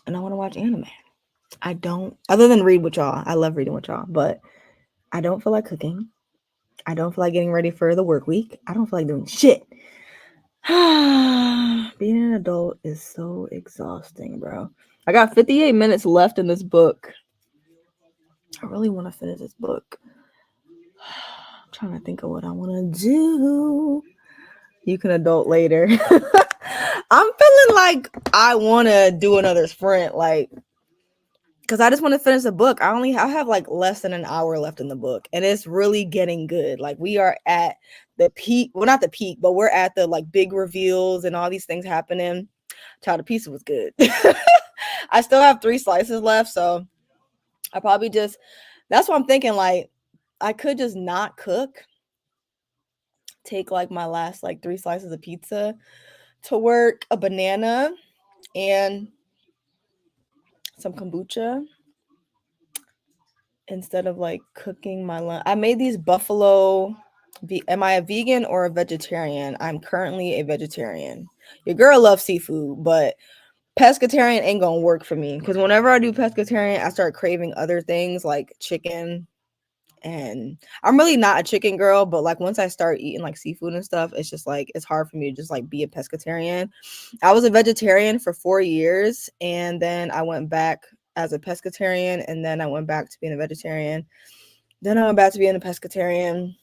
And I want to watch anime. I don't, other than read with y'all. I love reading with y'all. But I don't feel like cooking. I don't feel like getting ready for the work week. I don't feel like doing shit. Being an adult is so exhausting, bro. I got 58 minutes left in this book. I really want to finish this book. I'm trying to think of what I want to do. You can adult later. I'm feeling like I want to do another sprint, like, because I just want to finish the book. I have like less than an hour left in the book, and it's really getting good. Like, we are at the peak. Well, not the peak, but we're at the like big reveals and all these things happening. Child, the pizza was good. I still have 3 slices left, so I probably just, that's what I'm thinking. Like, I could just not cook, take like my last like 3 slices of pizza to work, a banana, and some kombucha instead of like cooking my lunch. I made these buffalo. Am I a vegan or a vegetarian? I'm currently a vegetarian. Your girl loves seafood, but pescatarian ain't gonna work for me because whenever I do pescatarian, I start craving other things like chicken. And I'm really not a chicken girl, but like once I start eating like seafood and stuff, it's just like it's hard for me to just like be a pescatarian. I was a vegetarian for 4 years, and then I went back as a pescatarian, and then I went back to being a vegetarian. Then I went back to being a pescatarian,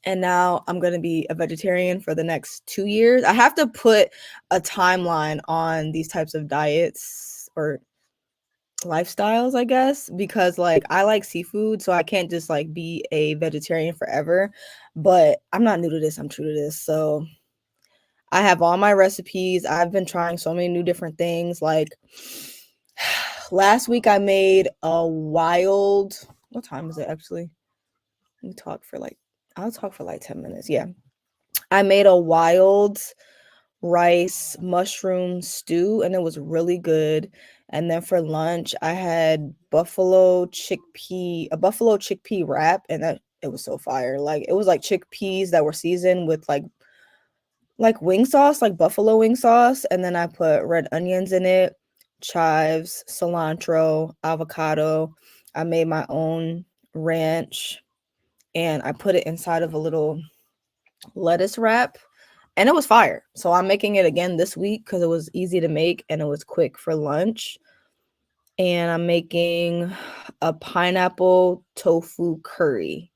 and now I'm going to be a vegetarian for the next 2 years. I have to put a timeline on these types of diets or lifestyles, I guess, because like I like seafood, so I can't just like be a vegetarian forever. But I'm not new to this, I'm true to this. So I have all my recipes. I've been trying so many new different things. Like last week I made a wild, what time is it actually? Let me talk for like, I'll talk for like 10 minutes. Yeah. I made a wild rice mushroom stew, and it was really good. And then for lunch, I had a buffalo chickpea wrap, and that it was so fire. Like it was like chickpeas that were seasoned with like wing sauce, like buffalo wing sauce, and then I put red onions in it, chives, cilantro, avocado. I made my own ranch, and I put it inside of a little lettuce wrap, and it was fire. So I'm making it again this week because it was easy to make and it was quick for lunch. And I'm making a pineapple tofu curry,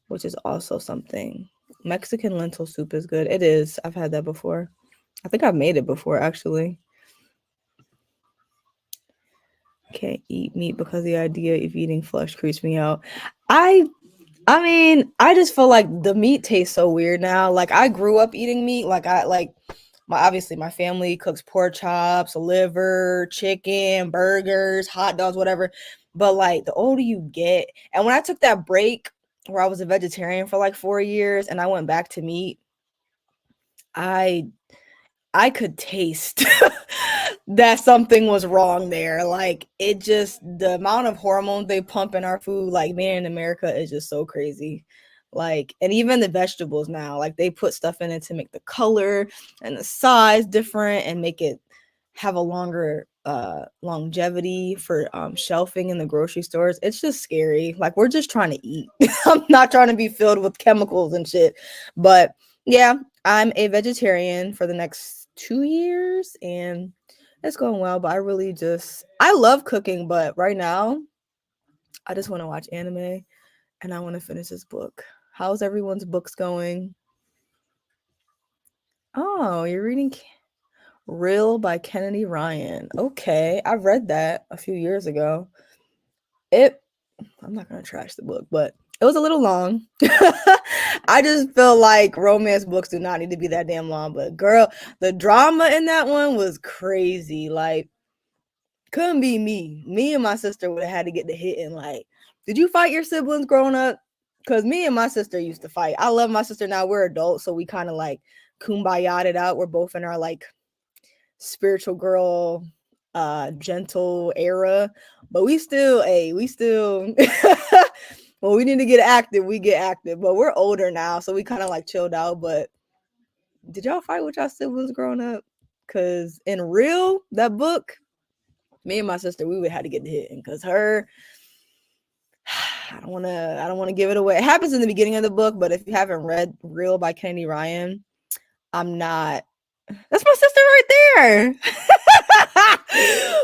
which is also something. Mexican lentil soup is good. It is. I've had that before. I think I've made it before, actually. Can't eat meat because the idea of eating flesh creeps me out. I mean, I just feel like the meat tastes so weird now. Like I grew up eating meat. Like I like obviously my family cooks pork chops, liver, chicken, burgers, hot dogs, whatever. But like the older you get, and when I took that break where I was a vegetarian for like 4 years and I went back to meat, I could taste that something was wrong there. Like it just, the amount of hormones they pump in our food, like being in America is just so crazy. Like, and even the vegetables now, like they put stuff in it to make the color and the size different and make it have a longer longevity for shelving in the grocery stores. It's just scary. Like we're just trying to eat. I'm not trying to be filled with chemicals and shit. But yeah, I'm a vegetarian for the next 2 years and it's going well. But I love cooking, but right now I just want to watch anime and I want to finish this book. How's everyone's books going? Oh, you're reading Real by Kennedy Ryan. Okay, I've read that a few years ago. I'm not gonna trash the book, but it was a little long. I just feel like romance books do not need to be that damn long. But girl, the drama in that one was crazy. Like, couldn't be me. Me and my sister would have had to get the hitting. Like, did you fight your siblings growing up? Because me and my sister used to fight. I love my sister now. We're adults, so we kind of like kumbaya it out. We're both in our like spiritual girl gentle era, but we still when we need to get active, we get active. But we're older now, so we kind of like chilled out. But did y'all fight with y'all siblings growing up? Because in Real, that book, me and my sister, we would have to get the hitting because her I don't want to give it away. It happens in the beginning of the book, but if you haven't read Real by Kennedy Ryan, I'm not. That's my sister right there.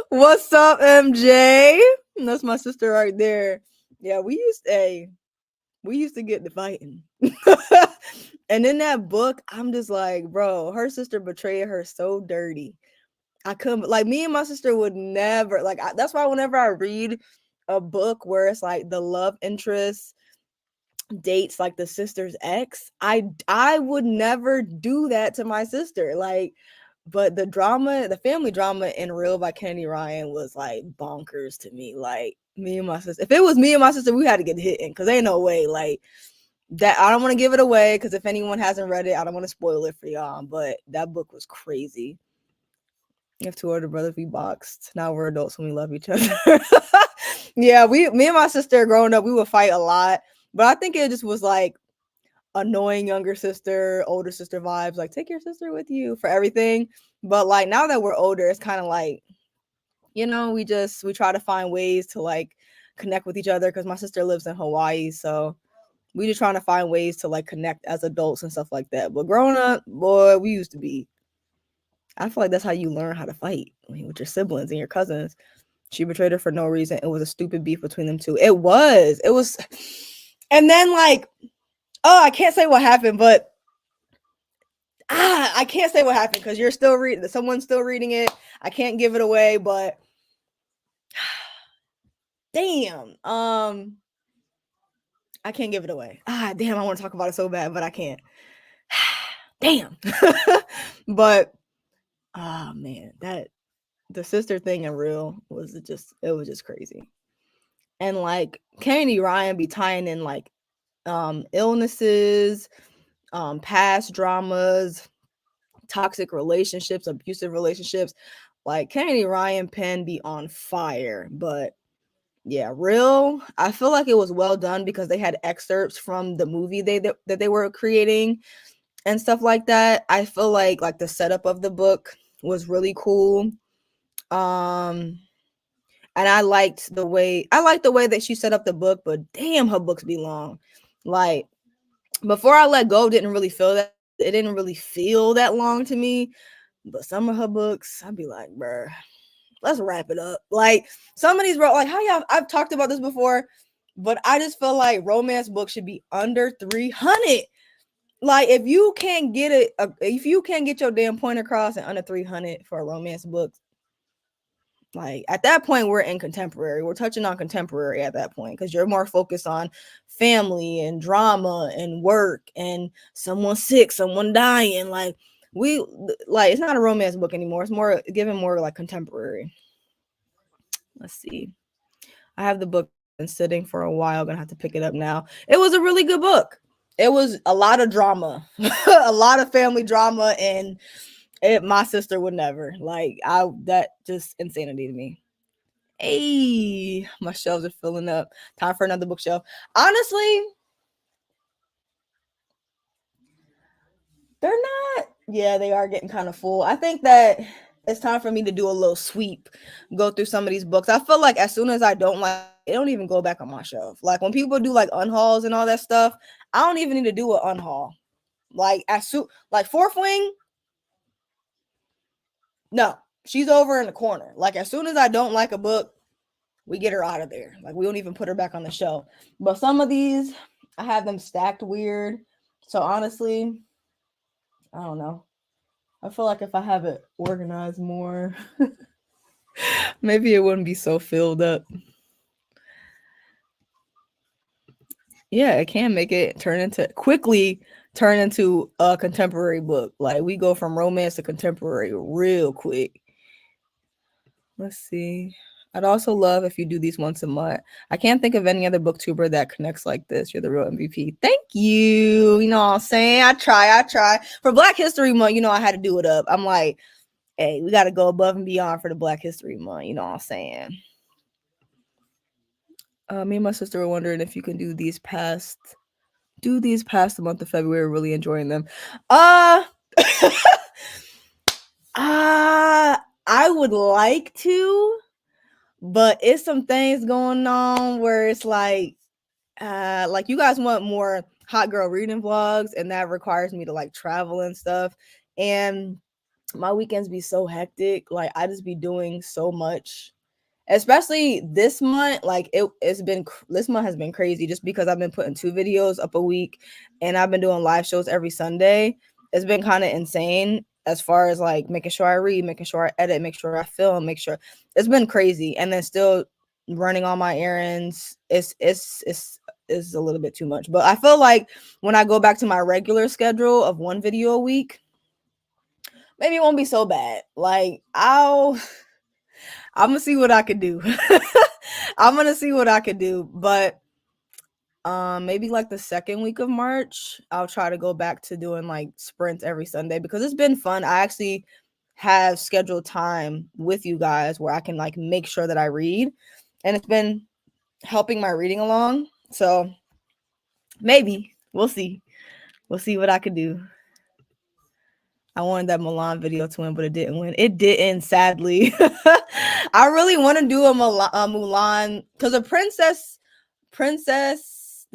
What's up, MJ? That's my sister right there. Yeah, we used to get to fighting. And in that book, I'm just like, bro, her sister betrayed her so dirty. I couldn't, like, me and my sister would never, like, that's why whenever I read a book where it's like the love interest dates like the sister's ex, I would never do that to my sister. Like, but the family drama in Real by Kennedy Ryan was like bonkers to me. Like me and my sister, if it was me and my sister, we had to get hitting because ain't no way like that. I don't want to give it away because if anyone hasn't read it, I don't want to spoil it for y'all. But that book was crazy. You have two older brothers, we boxed. Now we're adults and we love each other. Yeah, me and my sister growing up, we would fight a lot. But I think it just was like annoying younger sister, older sister vibes. Like, take your sister with you for everything. But like now that we're older, it's kind of like, we try to find ways to like connect with each other because my sister lives in Hawaii. So we just trying to find ways to like connect as adults and stuff like that. But growing up, boy, we used to be. I feel like that's how you learn how to fight with your siblings and your cousins. She betrayed her for no reason. It was a stupid beef between them two. It was. And then like, oh, I can't say what happened, but I can't say what happened because you're still reading. Someone's still reading it. I can't give it away, but damn. I can't give it away. Damn, I want to talk about it so bad, but I can't. Damn. But oh man, that the sister thing in real was just crazy. And like Kennedy Ryan be tying in like illnesses, past dramas, toxic relationships, abusive relationships. Like Kennedy Ryan pen be on fire, but yeah, real. I feel like it was well done because they had excerpts from the movie that they were creating and stuff like that. I feel like the setup of the book was really cool. And I liked the way that she set up the book, but damn, her books be long. Like Before I Let Go didn't really feel that. It didn't really feel that long to me, but some of her books, I'd be like, bruh, let's wrap it up. Like some of these, like how y'all, I've talked about this before, but I just feel like romance books should be under 300. Like if you can't get it, if you can't get your damn point across in under 300 for a romance book, like at that point we're in contemporary. We're touching on contemporary at that point because you're more focused on family and drama and work and someone sick, someone dying. Like it's not a romance book anymore. It's more given more like contemporary. Let's see. I have the book been sitting for a while. Gonna have to pick it up now. It was a really good book. It was a lot of drama, a lot of family drama, and my sister would never. That just insanity to me. Hey, my shelves are filling up. Time for another bookshelf. Honestly, they're not. Yeah, they are getting kind of full. I think that it's time for me to do a little sweep, go through some of these books. I feel like as soon as I don't like, it don't even go back on my shelf. Like when people do like unhauls and all that stuff, I don't even need to do an unhaul. Like Fourth Wing, no, she's over in the corner. Like as soon as I don't like a book, we get her out of there. Like we don't even put her back on the shelf. But some of these, I have them stacked weird. So honestly, I don't know. I feel like if I have it organized more, maybe it wouldn't be so filled up. Yeah, it can make it quickly turn into a contemporary book. Like we go from romance to contemporary real quick. Let's see. I'd also love if you do these once a month. I can't think of any other booktuber that connects like this. You're the real MVP. Thank you. You know what I'm saying? I try. For Black History Month, I had to do it up. I'm like, hey, we got to go above and beyond for the Black History Month. You know what I'm saying? Me and my sister were wondering if you can do these past the month of February. We're really enjoying them. I would like to, but it's some things going on where it's like you guys want more hot girl reading vlogs, and that requires me to like travel and stuff. And my weekends be so hectic. Like I just be doing so much, especially this month. Like this month has been crazy just because I've been putting 2 videos up a week and I've been doing live shows every Sunday. It's been kind of insane as far as like making sure I read, making sure I edit, make sure I film, make sure it's been crazy. And then still running all my errands. It's a little bit too much, but I feel like when I go back to my regular schedule of 1 video a week, maybe it won't be so bad. Like I'm gonna see what I could do. I'm gonna see what I could do, but maybe like the second week of March, I'll try to go back to doing like sprints every Sunday because it's been fun. I actually have scheduled time with you guys where I can like make sure that I read, and it's been helping my reading along. So maybe we'll see what I could do. I wanted that Milan video to win, but it didn't win. It didn't, sadly. I really want to do a Mulan because the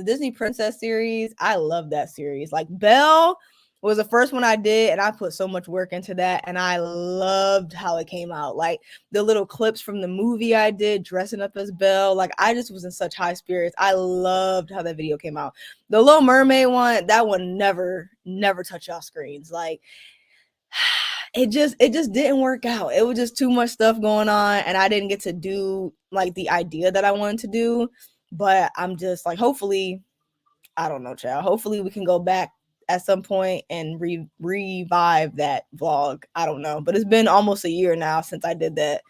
Disney Princess series, I love that series. Like Belle was the first one I did, and I put so much work into that, and I loved how it came out. Like the little clips from the movie I did, dressing up as Belle. Like I just was in such high spirits. I loved how that video came out. The Little Mermaid one, that one never touched y'all screens. Like it just didn't work out. It was just too much stuff going on, and I didn't get to do like the idea that I wanted to do. But I'm just like, hopefully, I don't know, child. Hopefully we can go back at some point and revive that vlog. I don't know, but it's been almost a year now since I did that,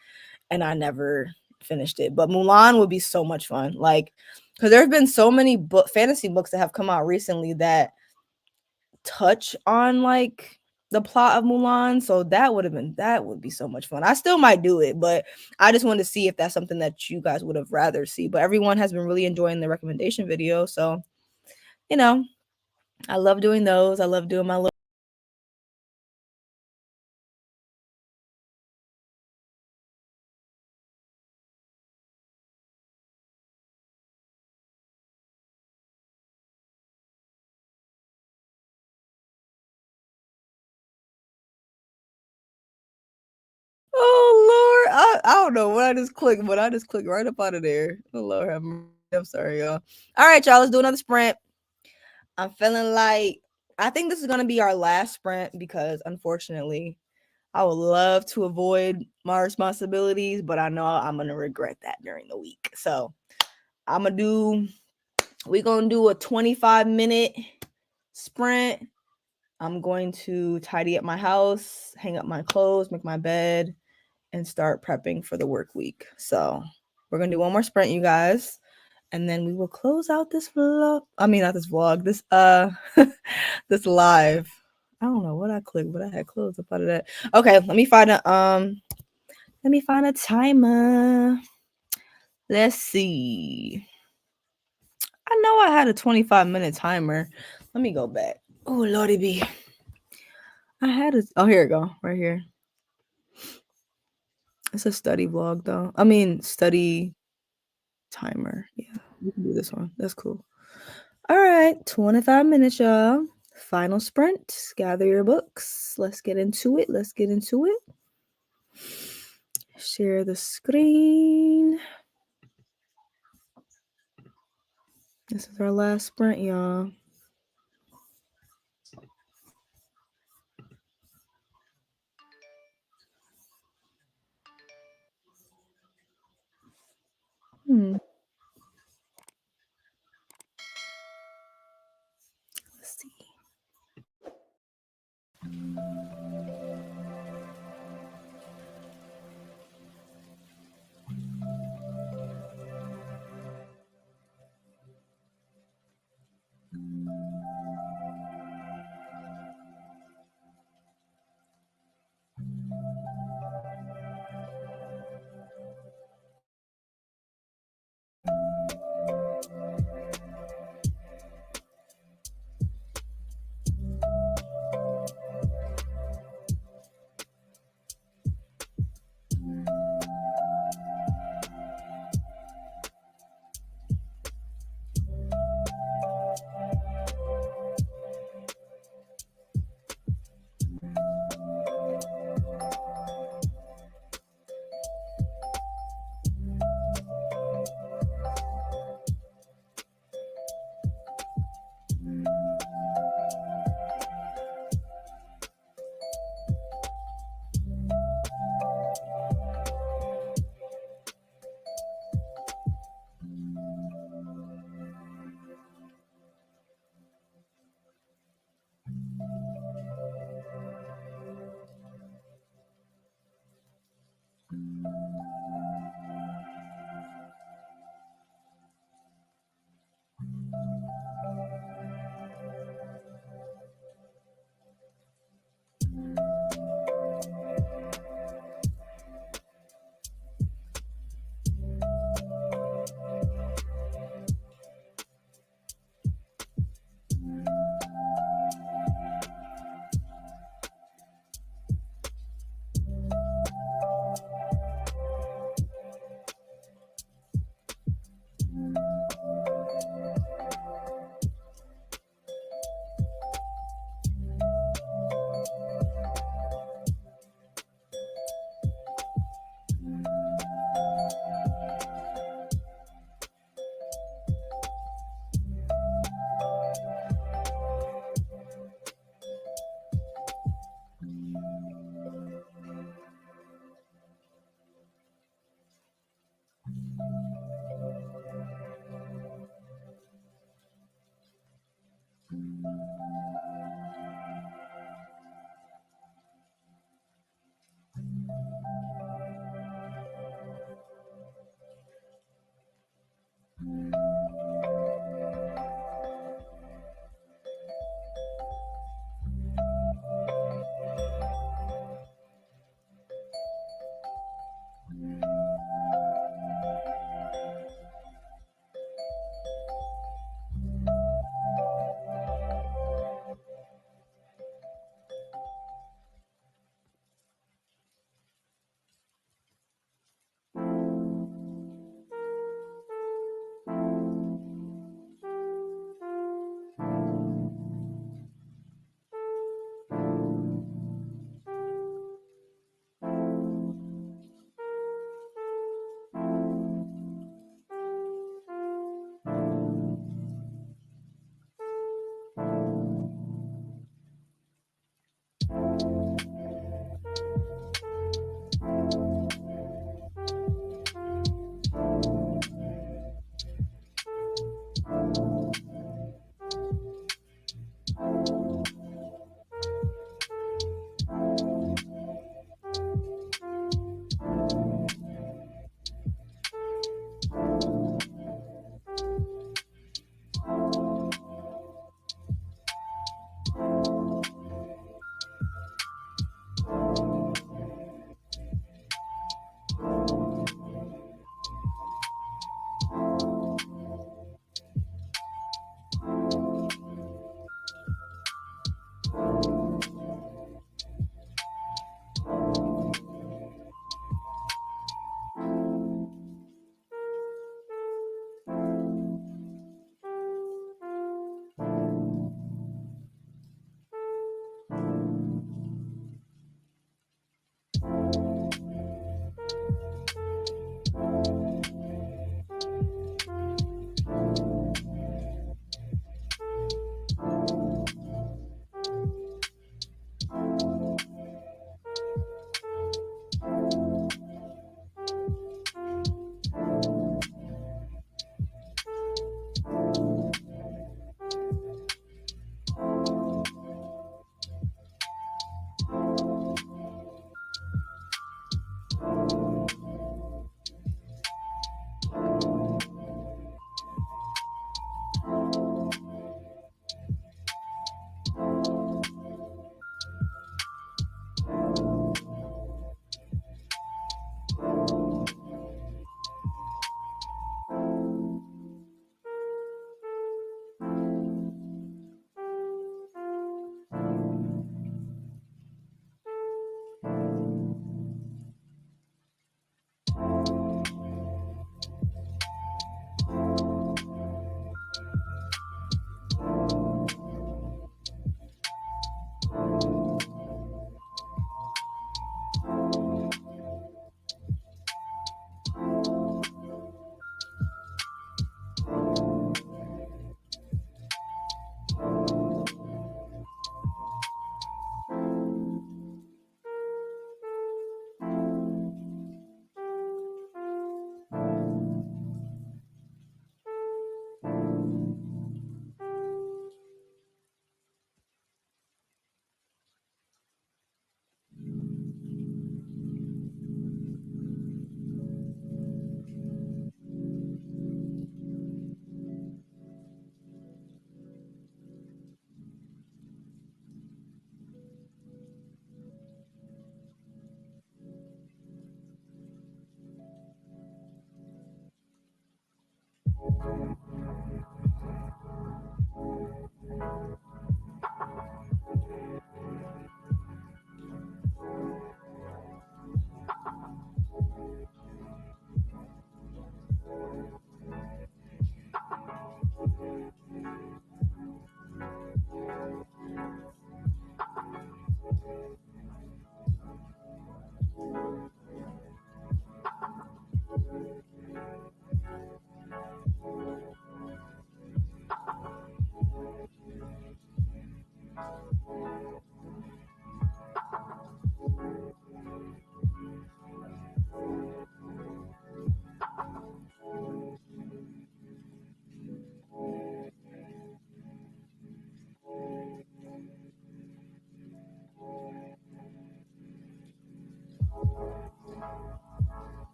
and I never finished it. But Mulan would be so much fun, like because there's been so many fantasy books that have come out recently that touch on like the plot of Mulan. So that would be so much fun. I still might do it, but I just wanted to see if that's something that you guys would have rather see. But everyone has been really enjoying the recommendation video, so you know, I love doing those. I love doing my little. Oh Lord, I don't know what I just clicked, but I just clicked right up out of there. Oh Lord, I'm sorry, y'all. All right, y'all, let's do another sprint. I'm feeling like I think this is gonna be our last sprint because unfortunately, I would love to avoid my responsibilities, but I know I'm gonna regret that during the week. So we're gonna do a 25-minute sprint. I'm going to tidy up my house, hang up my clothes, make my bed, and start prepping for the work week. So we're gonna do one more sprint, you guys, and then we will close out this vlog. I mean, not this vlog, this this live. I don't know what I clicked, but I had closed up out of that. Okay, let me find a timer. Let's see. I know I had a 25-minute timer. Let me go back. Oh Lordy B. I had it. Oh, here we go. Right here. It's a study vlog though. I mean study timer. Yeah, we can do this one. That's cool. All right, 25 minutes, y'all. Final sprint. Gather your books. Let's get into it. Share the screen. This is our last sprint, y'all. Let's see.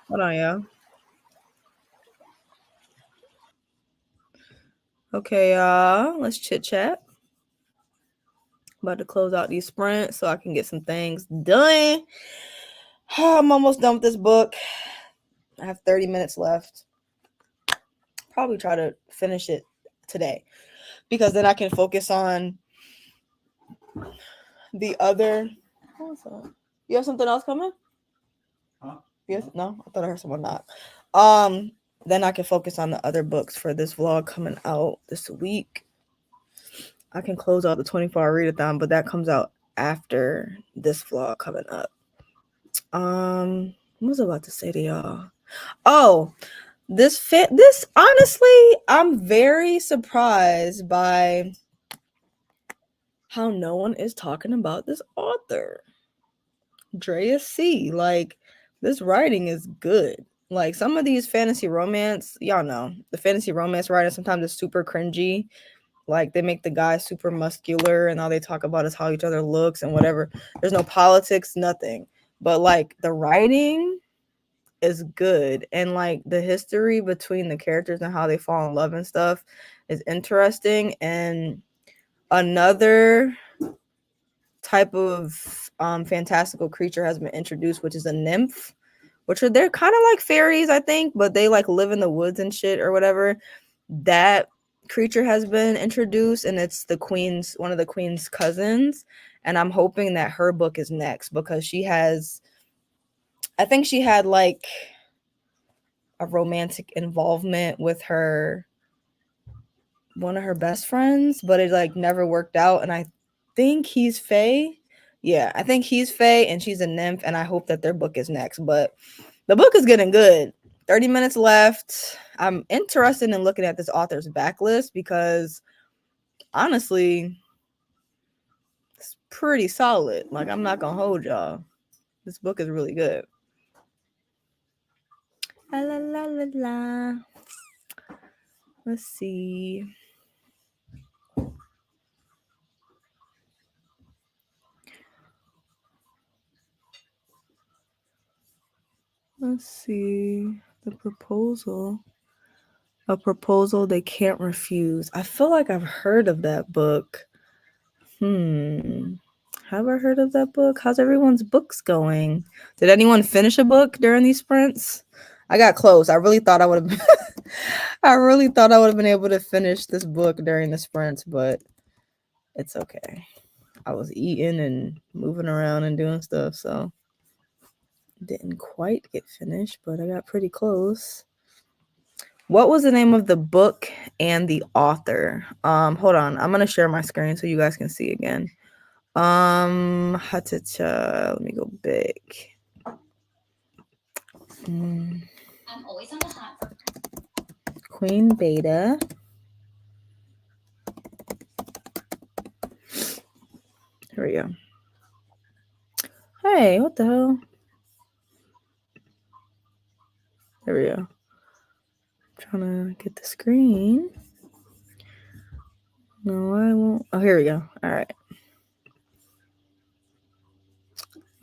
Hold on, y'all. Okay, let's chit chat. About to close out these sprints so I can get some things done. I'm almost done with this book. I have 30 minutes left. Probably try to finish it today because then I can focus on the other. What was that? You have something else coming? Huh? Yes. No, I thought I heard someone knock. Then I can focus on the other books for this vlog coming out this week. I can close out the 24-hour readathon, but that comes out after this vlog coming up. What was I about to say to y'all? Oh, this honestly, I'm very surprised by how no one is talking about this author. Drea C. Like, this writing is good. Like, some of these fantasy romance, y'all know, the fantasy romance writing sometimes is super cringy. Like, they make the guy super muscular and all they talk about is how each other looks and whatever. There's no politics, nothing. But, like, the writing is good. And, like, the history between the characters and how they fall in love and stuff is interesting. And another type of fantastical creature has been introduced, which is a nymph, they're kind of like fairies, I think, but they like live in the woods and shit or whatever. That creature has been introduced, and it's one of the queen's cousins, and I'm hoping that her book is next because I think she had like a romantic involvement with one of her best friends, but it like never worked out, and I think he's Fae. Yeah, I think he's Fae and she's a nymph, and I hope that their book is next. But the book is getting good. 30 minutes left. I'm interested in looking at this author's backlist because honestly, it's pretty solid. Like, I'm not gonna hold y'all. This book is really good. La la la la la. Let's see. Let's see the proposal. A Proposal They Can't Refuse. I feel like I've heard of that book. Have I heard of that book? How's everyone's books going? Did anyone finish a book during these sprints? I got close. I really thought I would have I really thought I would have been able to finish this book during the sprints, but it's okay. I was eating and moving around and doing stuff, so didn't quite get finished, but I got pretty close. What was the name of the book and the author? Hold on. I'm gonna share my screen so you guys can see again. Let me go big. I'm always on the hunt for Queen Beta. Here we go. Hey, what the hell? There we go. Trying to get the screen. No, I won't. Oh, here we go. All right.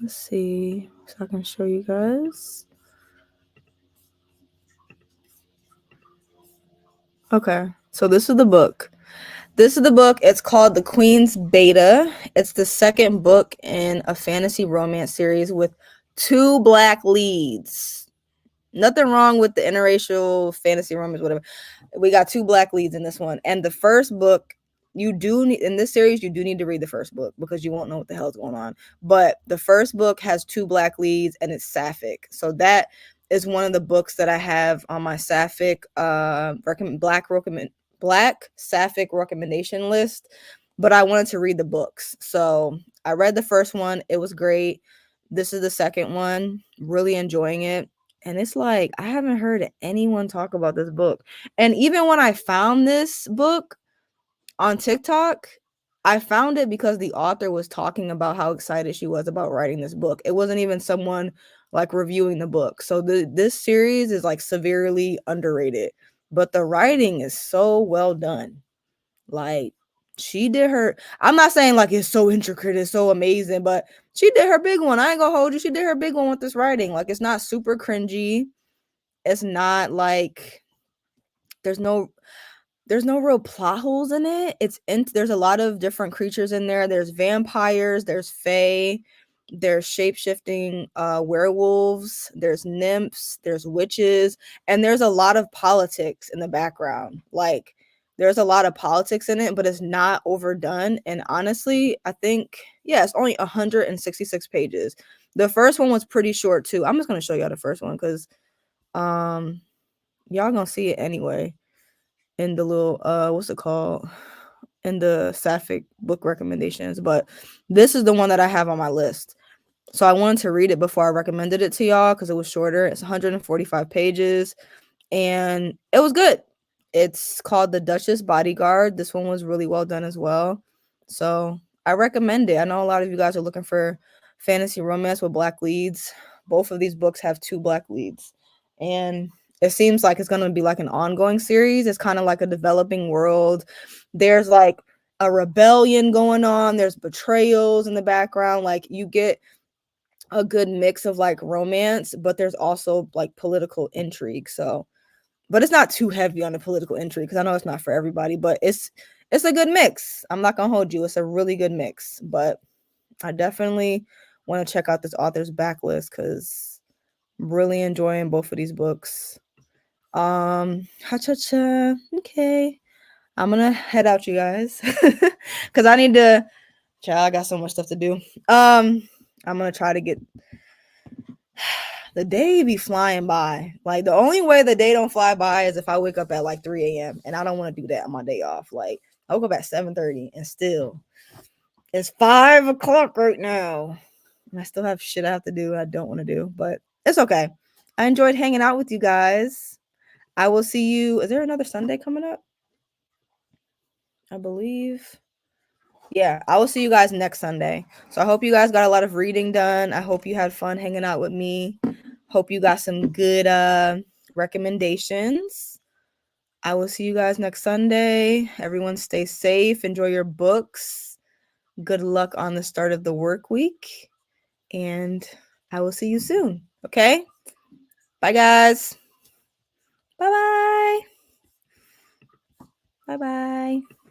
Let's see so I can show you guys. Okay, so this is the book. It's called The Queen's Beta. It's the second book in a fantasy romance series with 2 black leads. Nothing wrong with the interracial fantasy romance, whatever. We got 2 black leads in this one. And the first book, in this series, you do need to read the first book because you won't know what the hell's going on. But the first book has 2 black leads and it's sapphic. So that is one of the books that I have on my sapphic black sapphic recommendation list. But I wanted to read the books. So I read the first one. It was great. This is the second one. Really enjoying it. And it's like, I haven't heard anyone talk about this book. And even when I found this book on TikTok, I found it because the author was talking about how excited she was about writing this book. It wasn't even someone like reviewing the book. So this series is like severely underrated, but the writing is so well done. Like she did her, I'm not saying like it's so intricate, it's so amazing, but she did her big one. I ain't gonna hold you. She did her big one with this writing. Like it's not super cringy. It's not like there's no real plot holes in it. There's a lot of different creatures in there. There's vampires, there's fae, there's shape-shifting werewolves, there's nymphs, there's witches, and there's a lot of politics in the background. Like there's a lot of politics in it, but it's not overdone. And honestly, I think, yeah, it's only 166 pages. The first one was pretty short too. I'm just gonna show y'all the first one because y'all gonna see it anyway in the little what's it called, in the sapphic book recommendations. But this is the one that I have on my list, so I wanted to read it before I recommended it to y'all because it was shorter. It's 145 pages and it was good. It's called The Duchess Bodyguard. This one was really well done as well, so I recommend it. I know a lot of you guys are looking for fantasy romance with black leads. Both of these books have 2 black leads, and it seems like it's going to be like an ongoing series. It's kind of like a developing world. There's like a rebellion going on. There's betrayals in the background. Like you get a good mix of like romance, but there's also like political intrigue. So, but it's not too heavy on the political intrigue because I know it's not for everybody, but it's a good mix. I'm not going to hold you. It's a really good mix, but I definitely want to check out this author's backlist because I'm really enjoying both of these books. Okay. I'm gonna head out, you guys, because I need to. Child, I got so much stuff to do. I'm gonna try to get. The day be flying by. Like the only way the day don't fly by is if I wake up at like 3 a.m. and I don't want to do that on my day off. Like I woke up at 7:30 and still it's 5 o'clock right now, and I still have shit I have to do I don't want to do, but it's okay. I enjoyed hanging out with you guys. I will see you. Is there another Sunday coming up? I believe. Yeah, I will see you guys next Sunday. So I hope you guys got a lot of reading done. I hope you had fun hanging out with me. Hope you got some good recommendations. I will see you guys next Sunday. Everyone stay safe. Enjoy your books. Good luck on the start of the work week. And I will see you soon. Okay? Bye, guys. Bye-bye. Bye bye.